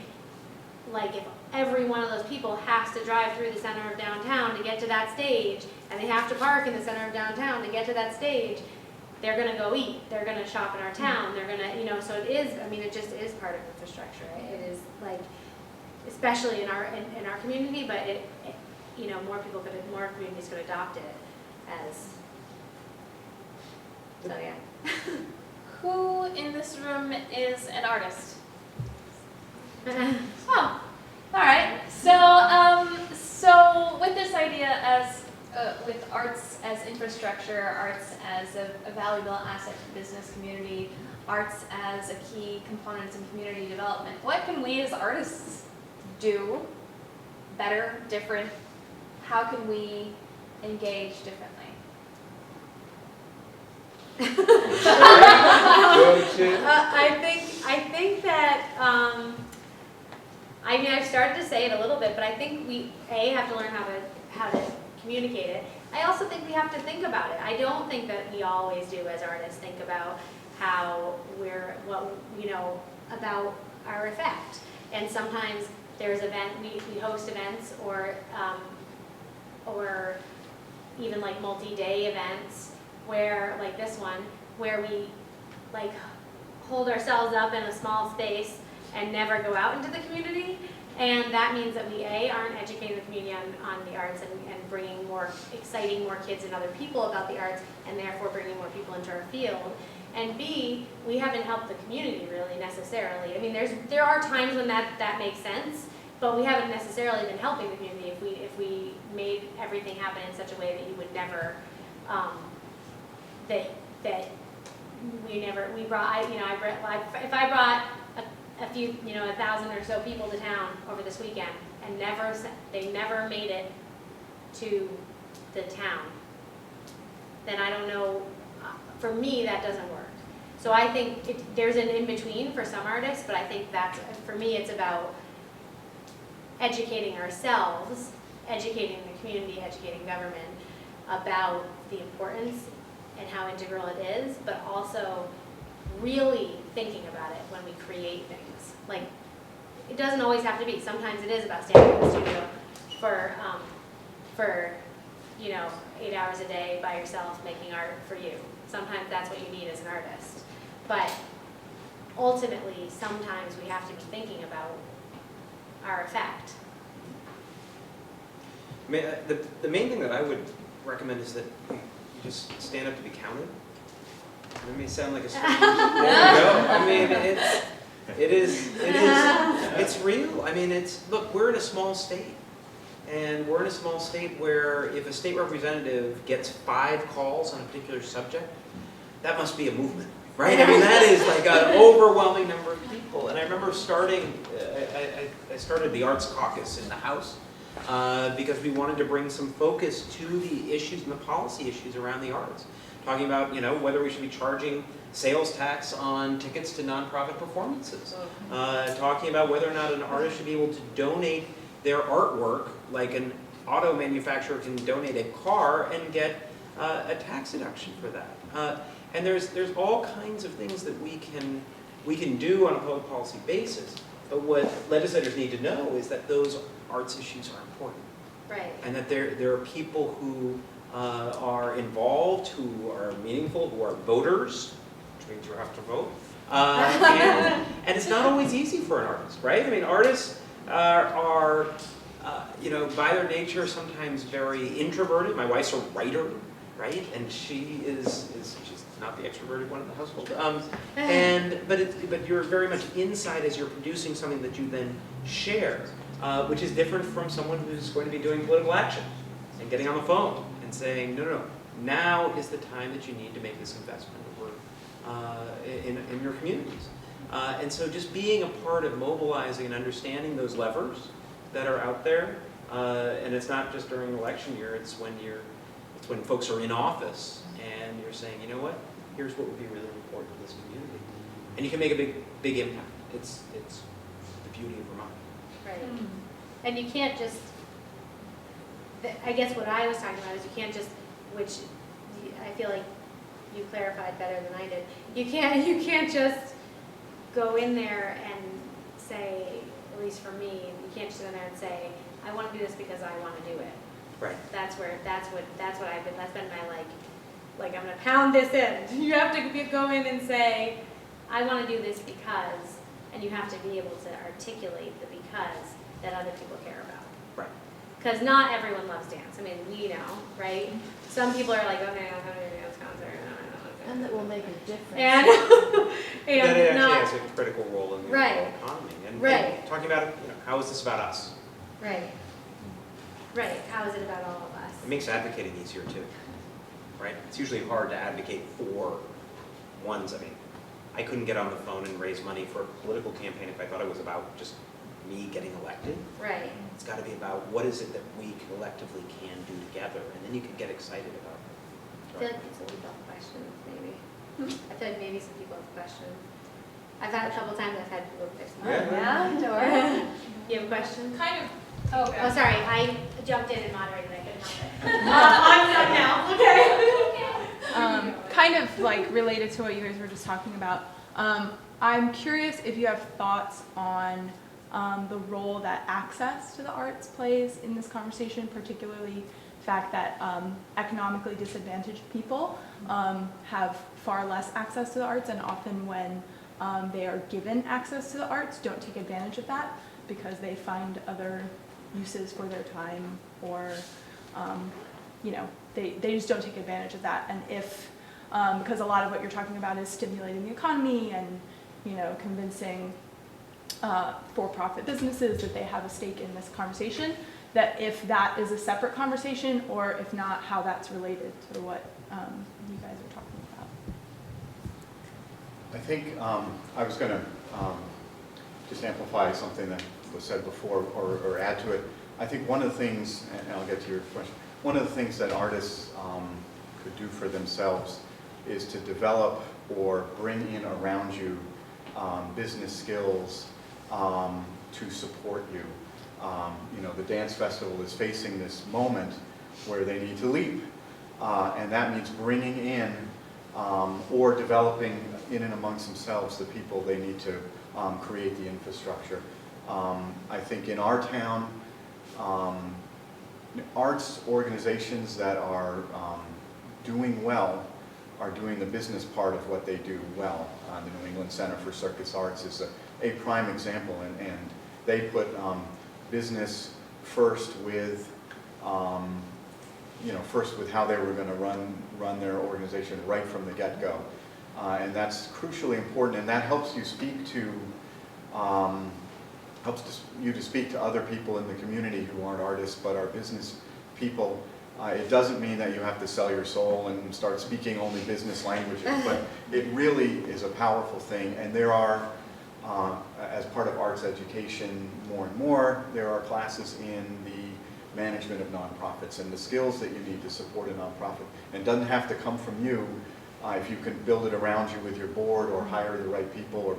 Like, if every one of those people has to drive through the center of downtown to get to that stage, and they have to park in the center of downtown to get to that stage, they're gonna go eat, they're gonna shop in our town, they're gonna, you know, so it is, I mean, it just is part of infrastructure. It is, like, especially in our community, but it you know, more communities could adopt it as, so yeah. Who in this room is an artist? Oh, all right. So with this idea as with arts as infrastructure, arts as a valuable asset to the business community, arts as a key component in community development, what can we as artists do better, different? How can we engage differently? I think that I mean, I've started to say it a little bit, but I think we have to learn how to communicate it. I also think we have to think about it. I don't think that we always do as artists think about how about our effect. And sometimes there's we host events or even like multi-day events where, like this one, where we like hold ourselves up in a small space and never go out into the community. And that means that we aren't educating the community on the arts and exciting more kids and other people about the arts, and therefore bringing more people into our field. And B, we haven't helped the community really necessarily. I mean, there are times when that makes sense, but we haven't necessarily been helping the community if we made everything happen in such a way that you would never, if I brought a few, 1,000 or so people to town over this weekend and they never made it to the town, then I don't know, for me, that doesn't work. So I think there's an in-between for some artists, but I think for me, it's about educating ourselves, educating the community, educating government about the importance and how integral it is, but also really thinking about it when we create things. Like, it doesn't always have to be. Sometimes it is about standing in the studio for 8 hours a day by yourself making art for you. Sometimes that's what you need as an artist. But ultimately, sometimes we have to be thinking about our effect. The main thing that I would recommend is that you just stand up to be counted. It may sound like a strange, there you go. I mean, it's real. I mean, look, we're in a small state. And we're in a small state where if a state representative gets 5 calls on a particular subject, that must be a movement, right? I mean, that is like an overwhelming number of people. And I remember I started the Arts Caucus in the House because we wanted to bring some focus to the issues and the policy issues around the arts. Talking about, whether we should be charging sales tax on tickets to nonprofit performances. Talking about whether or not an artist should be able to donate their artwork, like an auto manufacturer can donate a car and get a tax deduction for that. And there's all kinds of things that we can do on a public policy basis. But what legislators need to know is that those arts issues are important. Right. And that there are people who are involved, who are meaningful, who are voters, which means you have to vote. And it's not always easy for an artist, right? I mean, artists are by their nature sometimes very introverted. My wife's a writer, right? And she's not the extroverted one in the household. But you're very much inside as you're producing something that you then share, which is different from someone who's going to be doing political action and getting on the phone and saying, no, now is the time that you need to make this investment in your communities. And so just being a part of mobilizing and understanding those levers that are out there, and it's not just during election year, it's when folks are in office and you're saying, you know what, here's what would be really important to this community. And you can make a big impact. It's the beauty of Vermont. Right. And you can't just, I guess what I was talking about is you can't just, which I feel like you clarified better than I did, you can't just go in there and say, at least for me, you can't just go in there and say, I want to do this because I want to do it. Right. That's what I've been, that's been my like I'm going to pound this in. You have to go in and say, I want to do this because, and you have to be able to articulate the because that other people care about. Right. Because not everyone loves dance. I mean, we know, right? Some people are like, okay, I'm going to a dance concert. And that will make a difference. And that it not, actually has a critical role in the right. overall economy. And talking about it, how is this about us? Right. Right. How is it about all of us? It makes advocating easier too, right? It's usually hard to advocate for ones. I mean, I couldn't get on the phone and raise money for a political campaign if I thought it was about just me getting elected. Right. It's got to be about what is it that we collectively can do together, and then you can get excited about it. I feel like people have questions, maybe. I feel like maybe some people have questions. I've had a couple times I've had people with questions. Yeah, Dora. You have a question? Kind of. Oh, sorry. I jumped in and moderated. I couldn't help it. I'm done now. Okay. Kind of like related to what you guys were just talking about. I'm curious if you have thoughts on the role that access to the arts plays in this conversation, particularly the fact that economically disadvantaged people have far less access to the arts, and often when they are given access to the arts, don't take advantage of that because they find other uses for their time, or they just don't take advantage of that. And if because a lot of what you're talking about is stimulating the economy and convincing for-profit businesses that they have a stake in this conversation, that if that is a separate conversation, or if not, how that's related to what you guys are talking about. I think I was going to just amplify something that was said before or add to it. I think one of the things, and I'll get to your question, one of the things that artists could do for themselves is to develop or bring in around you business skills to support you. You know, the dance festival is facing this moment where they need to leap, and that means bringing in or developing in and amongst themselves the people they need to create the infrastructure. I think in our town, arts organizations that are doing well are doing the business part of what they do well. The New England Center for Circus Arts is a prime example, and they put business first with, first with how they were going to run their organization right from the get-go, and that's crucially important. And that helps you speak to you to speak to other people in the community who aren't artists but are business people. It doesn't mean that you have to sell your soul and start speaking only business languages, but it really is a powerful thing. And there are, as part of arts education more and more, there are classes in the management of nonprofits and the skills that you need to support a nonprofit. And it doesn't have to come from you if you can build it around you with your board or hire the right people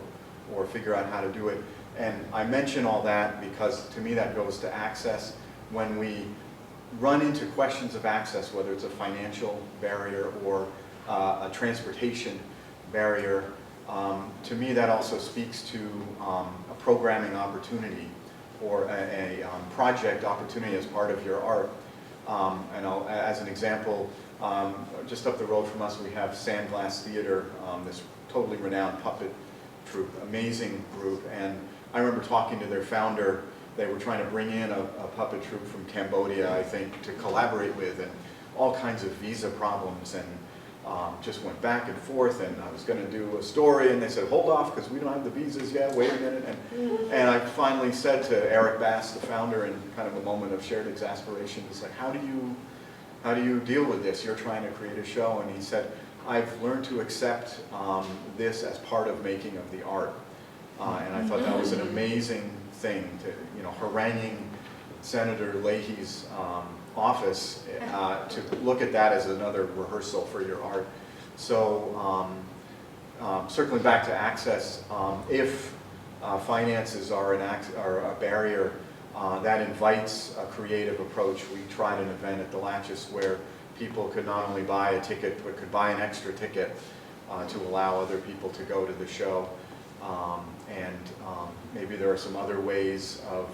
or figure out how to do it. And I mention all that because to me that goes to access. When we run into questions of access, whether it's a financial barrier or a transportation barrier, to me that also speaks to a programming opportunity or a project opportunity as part of your art. And as an example, just up the road from us we have Sandglass Theater, this totally renowned puppet troupe, amazing group. And I remember talking to their founder. They were trying to bring in a puppet troupe from Cambodia, I think, to collaborate with, and all kinds of visa problems, and just went back and forth. And I was going to do a story, and they said, hold off, because we don't have the visas yet, wait a minute. And I finally said to Eric Bass, the founder, in kind of a moment of shared exasperation, it's like, how do you deal with this? You're trying to create a show. And he said, I've learned to accept this as part of making of the art. And I thought that was an amazing thing to, haranguing Senator Leahy's office to look at that as another rehearsal for your art. So circling back to access, if finances are a barrier, that invites a creative approach. We tried an event at the Latchis where people could not only buy a ticket, but could buy an extra ticket to allow other people to go to the show. And maybe there are some other ways of,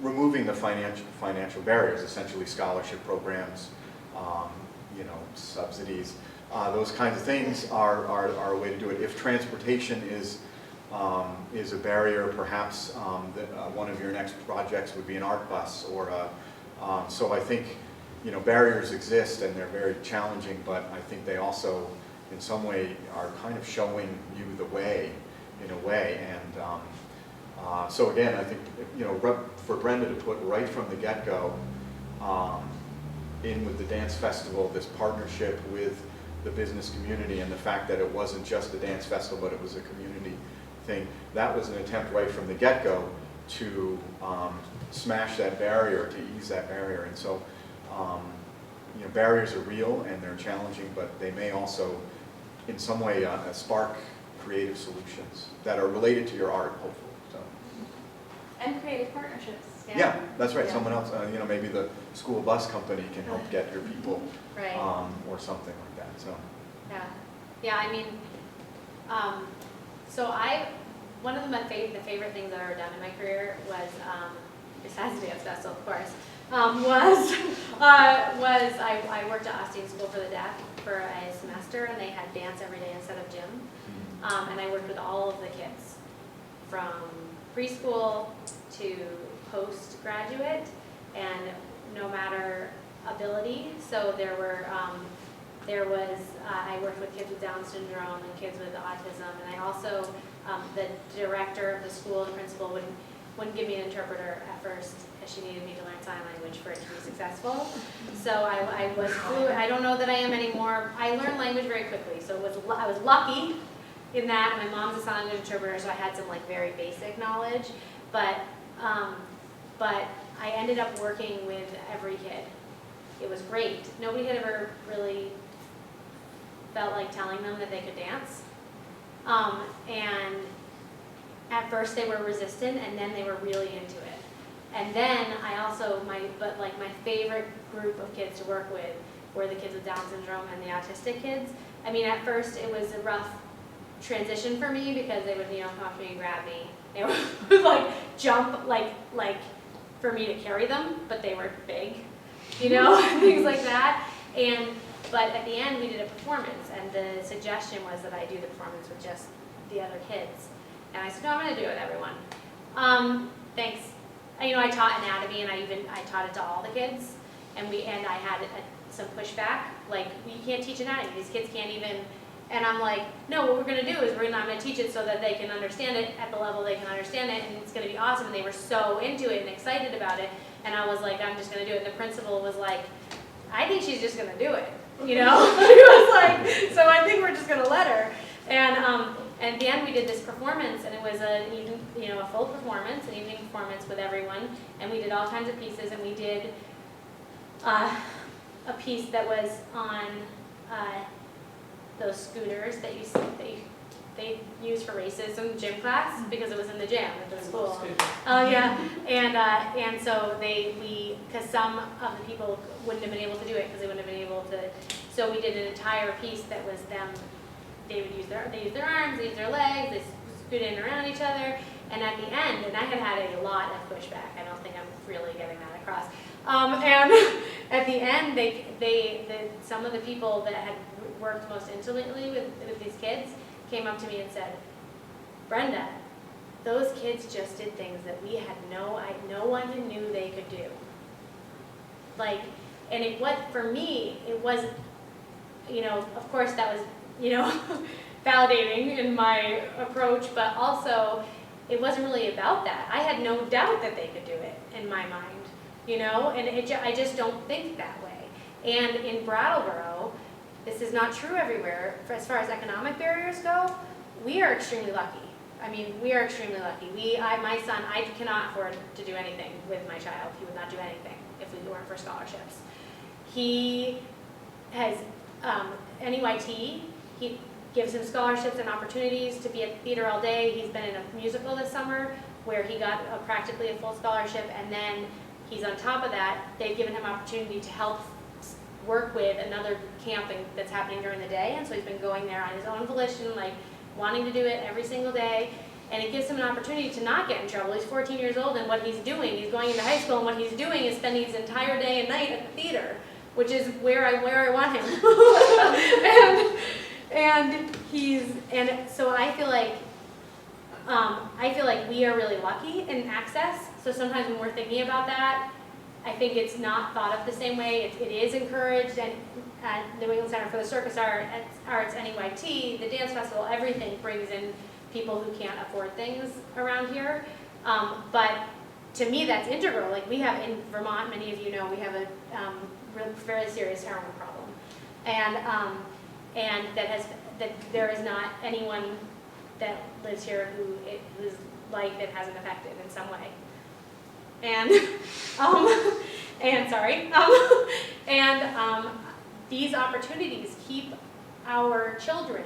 removing the financial barriers, essentially scholarship programs, subsidies. Those kinds of things are a way to do it. If transportation is a barrier, perhaps one of your next projects would be an art bus or so I think, barriers exist and they're very challenging, but I think they also in some way are kind of showing you the way, in a way. And so again, I think, for Brenda to put right from the get-go in with the dance festival, this partnership with the business community, and the fact that it wasn't just a dance festival, but it was a community thing, that was an attempt right from the get-go to smash that barrier, to ease that barrier. And so, barriers are real and they're challenging, but they may also in some way spark creative solutions that are related to your art, hopefully. So. And creative partnerships. Yeah, that's right. Yeah. Someone else, maybe the school bus company can help get your people, Right. or something like that. So. Yeah. I mean, so one of the favorite things I've ever done in my career was, besides the dance festival, of course, was I worked at Austin School for the Deaf for a semester, and they had dance every day instead of gym. And I worked with all of the kids from preschool to postgraduate, and no matter ability. So there was I worked with kids with Down syndrome and kids with autism, and I also the director of the school and principal wouldn't give me an interpreter at first because she needed me to learn sign language for it to be successful. So I was fluent. I don't know that I am anymore. I learned language very quickly, so I was lucky in that. My mom's a sign language interpreter, so I had some like very basic knowledge, but I ended up working with every kid. It was great. Nobody had ever really felt like telling them that they could dance. And at first they were resistant, and then they were really into it. And then I also, my favorite group of kids to work with were the kids with Down syndrome and the autistic kids. I mean, at first it was a rough transition for me because they would, come up to me and grab me. They would like jump like for me to carry them, but they were big, things like that. But at the end we did a performance, and the suggestion was that I do the performance with just the other kids. And I said, no, I'm going to do it with everyone. Thanks. I taught anatomy, and I taught it to all the kids, and I had some pushback, like, we can't teach anatomy, these kids can't even, and I'm like, no, what we're going to do is I'm going to teach it so that they can understand it at the level they can understand it, and it's going to be awesome. And they were so into it and excited about it, and I was like, I'm just going to do it. And the principal was like, I think she's just going to do it, He was like, so I think we're just going to let her. And at the end we did this performance, and it was a full performance, an evening performance with everyone, and we did all kinds of pieces, and we did a piece that was on those scooters that they use for races in gym class, because it was in the gym at the school. Yeah, and so because some of the people wouldn't have been able to do it because they wouldn't have been able to, so we did an entire piece that was them. They use their arms, they use their legs, they scoot in around each other, and at the end, and I had a lot of pushback. I don't think I'm really getting that across. And at the end, some of the people that had worked most intimately with these kids came up to me and said, Brenda, those kids just did things that we had no one knew they could do. Like, and for me, it wasn't, of course that was, validating in my approach, but also it wasn't really about that. I had no doubt that they could do it in my mind, and I just don't think that way. And in Brattleboro, this is not true everywhere. As far as economic barriers go, we are extremely lucky. I mean, we are extremely lucky. My son, I cannot afford to do anything with my child. He would not do anything if we weren't for scholarships. He has NEYT. He gives him scholarships and opportunities to be at the theater all day. He's been in a musical this summer where he got practically a full scholarship, and then he's on top of that, they've given him opportunity to help work with another camp that's happening during the day, and so he's been going there on his own volition, like wanting to do it every single day, and it gives him an opportunity to not get in trouble. He's 14 years old, and what he's doing, he's going into high school, and what he's doing is spending his entire day and night at the theater, which is where I want him. and so I feel like we are really lucky in access. So sometimes when we're thinking about that, I think it's not thought of the same way. It is encouraged, and at the New England Center for the Circus Arts, NEYT, the dance festival, everything brings in people who can't afford things around here. But to me, that's integral. Like, we have in Vermont, many of you know, we have a very serious heroin problem, and that there is not anyone that lives here whose life it hasn't affected in some way. These opportunities keep our children,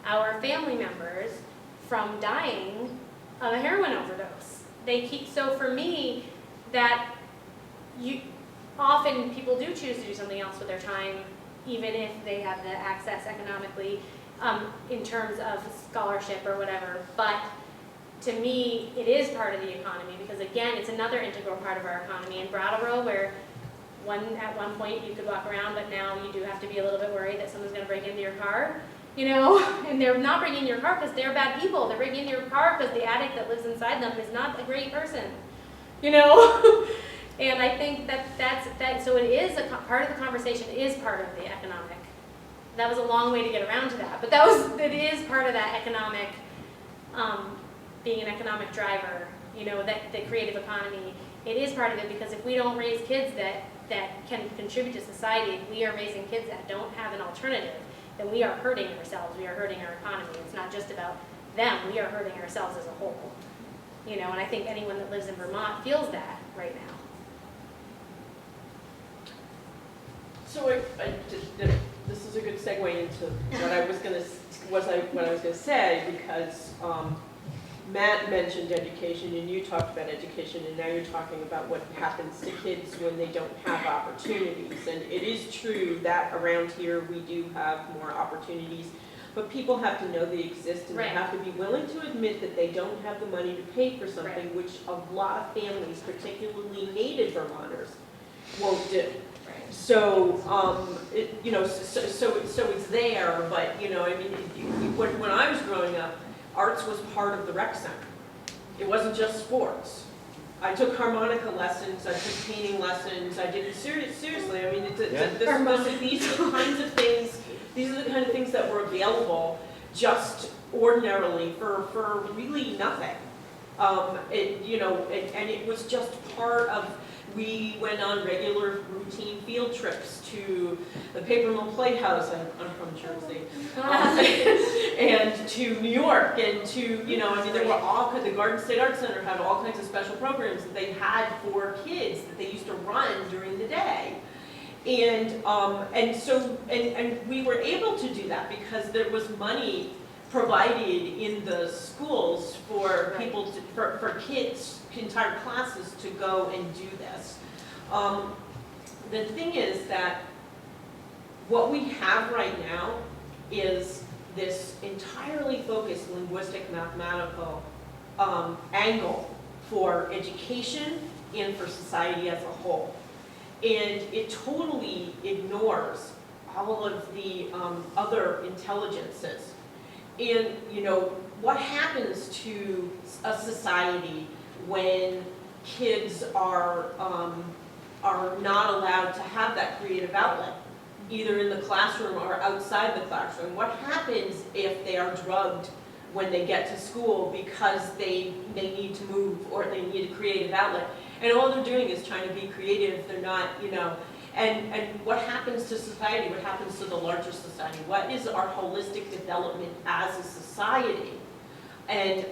our family members, from dying of a heroin overdose. So for me, often people do choose to do something else with their time, even if they have the access economically, in terms of scholarship or whatever. But to me, it is part of the economy, because again, it's another integral part of our economy. In Brattleboro, where at one point you could walk around, but now you do have to be a little bit worried that someone's going to break into your car, and they're not breaking into your car because they're bad people. They're breaking into your car because the addict that lives inside them is not a great person, And I think so it is part of the conversation, is part of the economic. That was a long way to get around to that, but it is part of that economic, being an economic driver, that the creative economy. It is part of it, because if we don't raise kids that can contribute to society, if we are raising kids that don't have an alternative, then we are hurting ourselves, we are hurting our economy. It's not just just about them. We are hurting ourselves as a whole. You know, and I think anyone that lives in Vermont feels that right now. So this is a good segue into what I was going to say, because Matt mentioned education and you talked about education, and now you're talking about what happens to kids when they don't have opportunities. And it is true that around here we do have more opportunities, but people have to know they exist, and Right. they have to be willing to admit that they don't have the money to pay for something, Right. which a lot of families, particularly native Vermonters, won't do. So, you know, so it's there, but, you know, I mean, when I was growing up, arts was part of the rec center. It wasn't just sports. I took harmonica lessons, I took painting lessons, I did, seriously, I mean, these are the kinds of things, these are the kind of things that were available just ordinarily for really nothing. You know, and it was just part of, we went on regular routine field trips to the Paper Mill Playhouse, I'm from Jersey, and to New York, and to, you know, I mean, there were the Garden State Arts Center had all kinds of special programs that they had for kids that they used to run during the day. And so we were able to do that because there was money provided in the schools for people to, for kids, entire classes to go and do this. The thing is that what we have right now is this entirely focused linguistic mathematical angle for education and for society as a whole. And it totally ignores all of the other intelligences. And, you know, what happens to a society when kids are not allowed to have that creative outlet, either in the classroom or outside the classroom? What happens if they are drugged when they get to school because they need to move or they need a creative outlet? And all they're doing is trying to be creative. They're not, you know, and what happens to society? What happens to the larger society? What is our holistic development as a society? And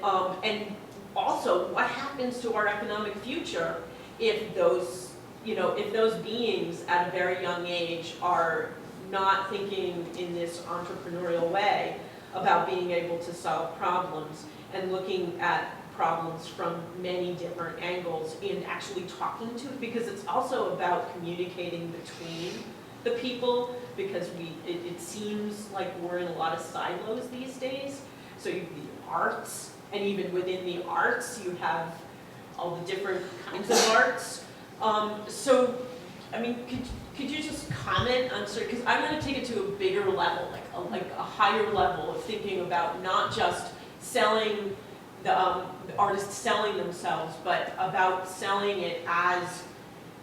also, what happens to our economic future if those, you know, if those beings at a very young age are not thinking in this entrepreneurial way about being able to solve problems and looking at problems from many different angles and actually talking to, because it's also about communicating between the people, because it seems like we're in a lot of silos these days. So you have the arts, and even within the arts you have all the different kinds of arts. So, I mean, could you just comment on sort of, because I'm going to take it to a bigger level, like a higher level of thinking about not just selling the artists selling themselves, but about selling it as,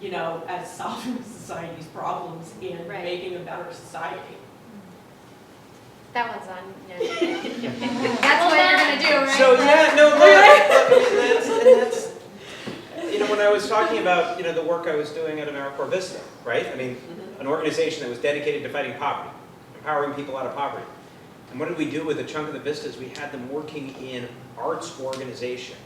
you know, as solving society's problems and Right. making a better society. That one's on. No. That's what you're gonna do, right? So yeah, no, and that's, you know, when I was talking about, you know, the work I was doing at AmeriCorps Vista, right? I mean, an organization that was dedicated to fighting poverty, empowering people out of poverty. And what did we do with a chunk of the Vistas? We had them working in arts organizations,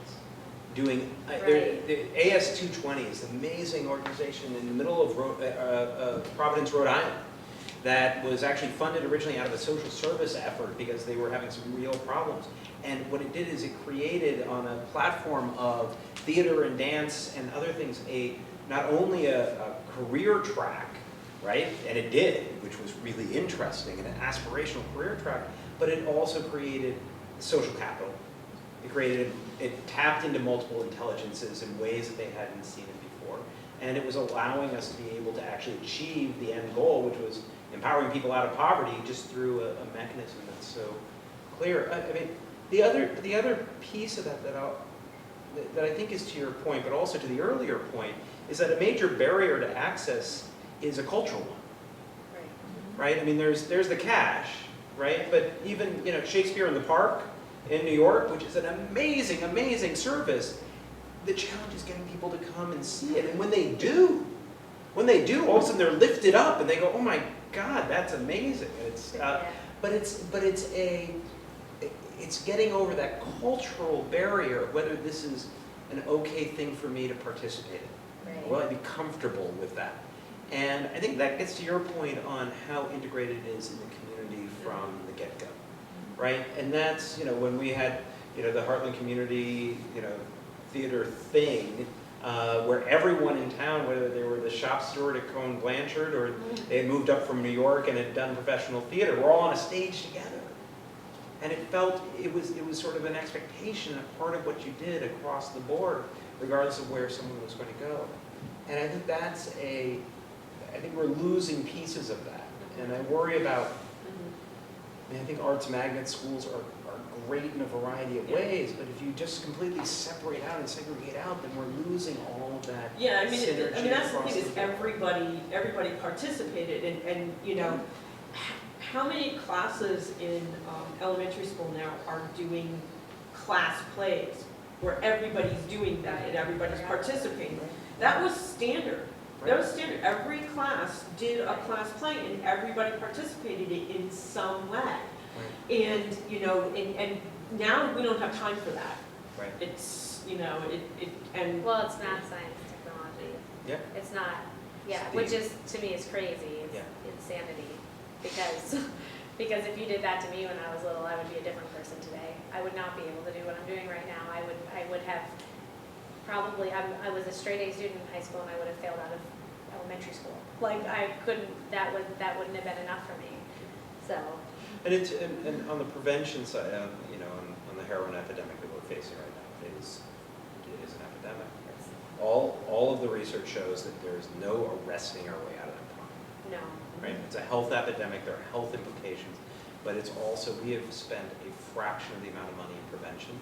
doing, the AS220 is an amazing organization in the middle of Providence, Rhode Island, that was actually funded originally out of a social service effort because they were having some real problems. And what it did is it created on a platform of theater and dance and other things, not only a career track, right? And it did, which was really interesting, and an aspirational career track, but it also created social capital. It tapped into multiple intelligences in ways that they hadn't seen it before. And it was allowing us to be able to actually achieve the end goal, which was empowering people out of poverty just through a mechanism that's so clear. I mean, the other piece of that that I think is to your point, but also to the earlier point, is that a major barrier to access is a cultural one, right? I mean, there's the cash, right? But even, you know, Shakespeare in the Park in New York, which is an amazing, amazing service, the challenge is getting people to come and see it. And when they do, all of a sudden they're lifted up and they go, oh my God, that's amazing. It's, but it's it's getting over that cultural barrier of whether this is an okay thing for me to participate in. Right. Will I be comfortable with that? And I think that gets to your point on how integrated it is in the community from the get-go, right? And that's, when we had, the Heartland Community, theater thing, where everyone in town, whether they were the shop steward at Cohen Blanchard or they had moved up from New York and had done professional theater, we're all on a stage together. And it was sort of an expectation, a part of what you did across the board, regardless of where someone was going to go. And I think I think we're losing pieces of that. And I worry about, I think arts magnet schools are great in a variety of ways, but if you just completely separate out and segregate out, then we're losing all of that Yeah, I mean, synergy that's the across thing, is the board. everybody participated, and how many classes in elementary school now are doing class plays, where everybody's doing that and everybody's participating? That was standard. That was standard. Every class did a class play and everybody participated in some way. Right. And, and now we don't have time for that. Right. It's, and. Well, it's math, science, technology. Yeah. It's not, yeah, Steve. which is, to me, is crazy. It's insanity. Because if you did that to me when I was little, I would be a different person today. I would not be able to do what I'm doing right now. I would have probably, I was a straight A student in high school and I would have failed out of elementary school. Like, I couldn't, that wouldn't have been enough for me, so. And and on the prevention side, on the heroin epidemic that we're facing right now, it is an epidemic. All of the research shows that there is no arresting our way out of that problem. No. Right? It's a health epidemic, there are health implications, but it's also, we have spent a fraction of the amount of money in prevention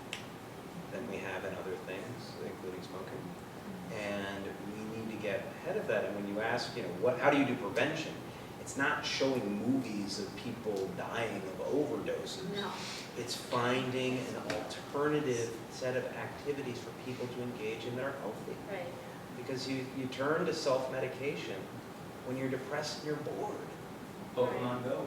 than we have in other things, including smoking. And we need to get ahead of that. And when you ask, how do you do prevention? It's not showing movies of people dying of overdoses. No. It's finding an alternative set of activities for people to engage in that are healthy. Right. Because you turn to self-medication when you're depressed and you're bored. Pokemon Go.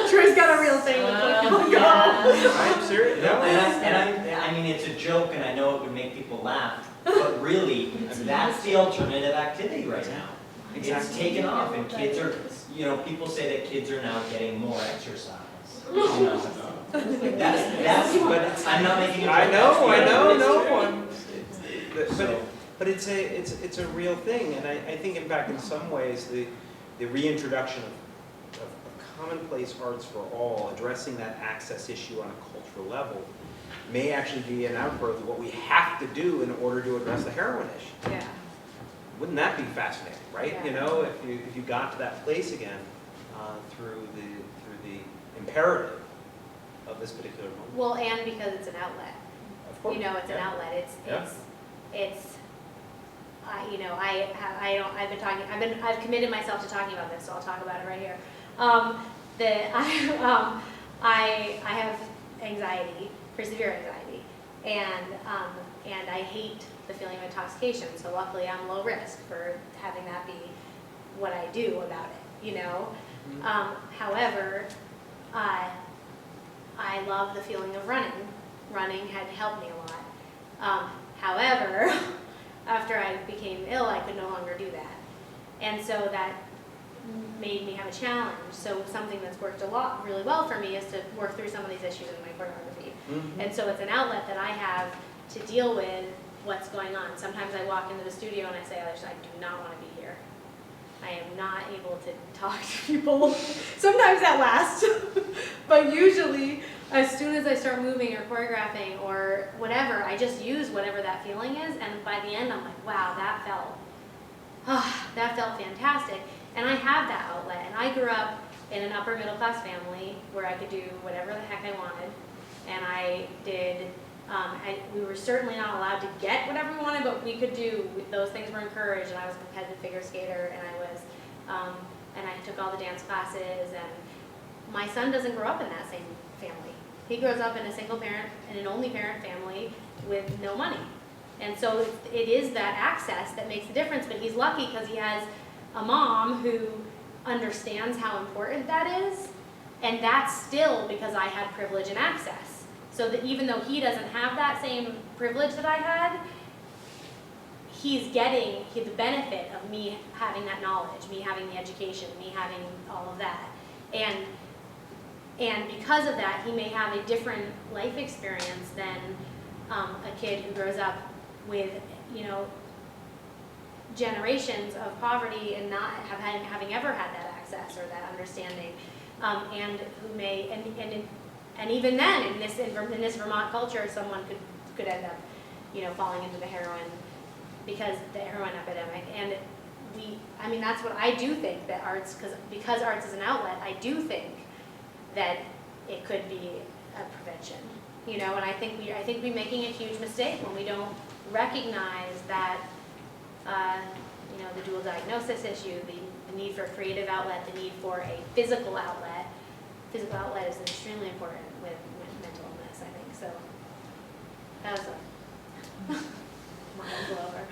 Troy's got a real thing with Pokemon Go. I'm serious. No, I mean, it's a joke, and I know it would make people laugh, but really, that's the alternative activity right now. It's Exactly. taken off, and kids are, people say that kids are now getting more exercise. That's, but I'm not making a joke. I know, It's true. but it's a real thing, and I think in fact in some ways the reintroduction of commonplace arts for all, addressing that access issue on a cultural level, may actually be an outgrowth of what we have to do in order to address the heroin issue. Yeah. Wouldn't that be fascinating, right? Yeah. If you got to that place again through the imperative of this particular moment. Well, and because it's an outlet. Of course. It's an outlet. I've committed myself to talking about this, so I'll talk about it right here. I have anxiety, severe anxiety, and I hate the feeling of intoxication. So luckily, I'm low risk for having that be what I do about it. However, I love the feeling of running. Running had helped me a lot. However, after I became ill, I could no longer do that. And so that made me have a challenge. So something that's worked really well for me is to work through some of these issues in my choreography. Mm-hmm. And so it's an outlet that I have to deal with what's going on. Sometimes I walk into the studio and I say, I do not want to be here. I am not able to talk to people. Sometimes that lasts. But usually, as soon as I start moving or choreographing or whatever, I just use whatever that feeling is. And by the end, I'm like, wow, that felt fantastic. And I have that outlet. And I grew up in an upper middle class family where I could do whatever the heck I wanted. And I did, we were certainly not allowed to get whatever we wanted, but we could do, those things were encouraged. And I was a competitive figure skater, and and I took all the dance classes. And my son doesn't grow up in that same family. He grows up in a single parent and an only parent family with no money. And so it is that access that makes the difference, but he's lucky because he has a mom who understands how important that is And that's still because I had privilege and access. So that even though he doesn't have that same privilege that I had, he's getting the benefit of me having that knowledge, me having the education, me having all of that. And because of that, he may have a different life experience than a kid who grows up with, you know, generations of poverty and not having ever had that access or that understanding, and who may and even then in this Vermont culture, someone could end up, you know, falling into the heroin because the heroin epidemic. And I mean that's what I do think that arts, because arts is an outlet, I do think that it could be a prevention, you know. And I think we're making a huge mistake when we don't recognize that, you know, the dual diagnosis issue, the need for a creative outlet, the need for a physical outlet. Physical outlet is extremely important with mental illness, I think. So that was mind blower.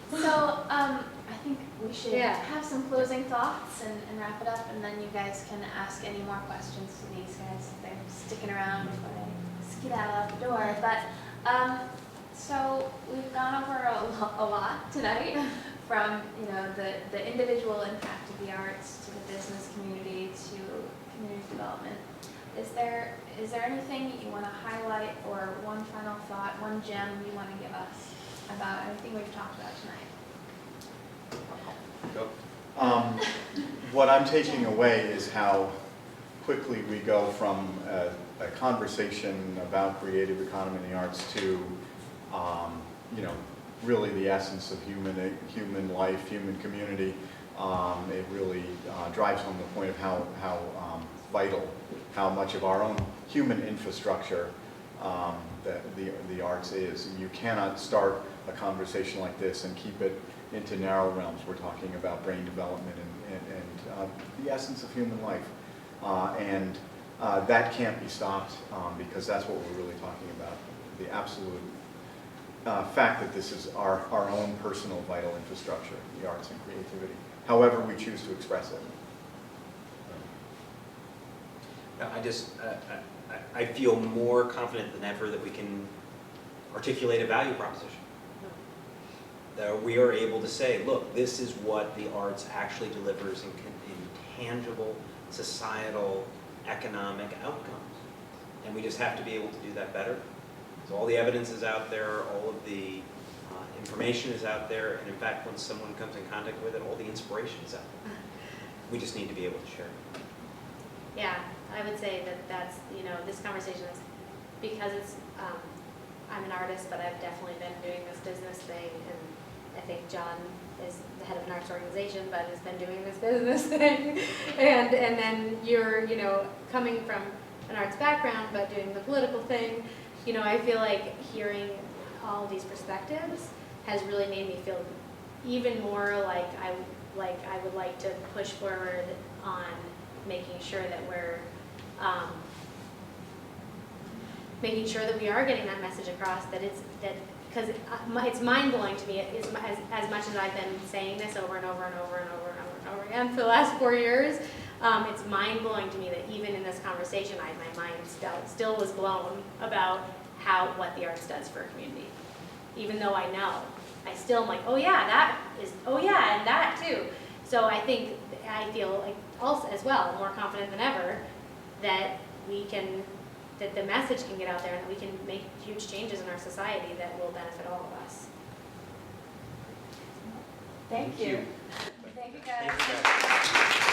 So, I think we should Yeah. have some closing thoughts and wrap it up, and then you guys can ask any more questions to these guys if they're sticking around before they skedaddle out the door. But, so we've gone over a lot tonight, from, you know, the individual impact of the arts to the business community to community development. Is there anything you want to highlight, or one final thought, one gem you want to give us about anything we've talked about tonight? What I'm taking away is how quickly we go from a conversation about creative economy in the arts to, you know, really the essence of human life, human community. It really drives home the point of how vital, how much of our own human infrastructure the arts is. You cannot start a conversation like this and keep it into narrow realms. We're talking about brain development and the essence of human life. And that can't be stopped because that's what we're really talking about. The absolute fact that this is our own personal vital infrastructure, the arts and creativity, however we choose to express it. I feel more confident than ever that we can articulate a value proposition. That we are able to say, look, this is what the arts actually delivers in tangible, societal, economic outcomes. And we just have to be able to do that better. So all the evidence is out there, all of the information is out there, and in fact, when someone comes in contact with it, all the inspiration is out there. We just need to be able to share it. Yeah, I would say that's, you know, this conversation is, because it's, I'm an artist, but I've definitely been doing this business thing, and I think John is the head of an arts organization, but has been doing this business thing, and then you're, you know, coming from an arts background, but doing the political thing. You know, I feel like hearing all these perspectives has really made me feel even more like I would like to push forward on making sure that we're making sure that we are getting that message across, because it's mind-blowing to me as much as I've been saying this over and over and over and over and over and over again for the last 4 years. It's mind-blowing to me that even in this conversation, my mind still was blown about what the arts does for a community. Even though I know, I still am like, oh yeah, and that too. So I feel like also as well more confident than ever that that the message can get out there and that we can make huge changes in our society that will benefit all of us. Thank you. Thank you, guys. Thank you, guys.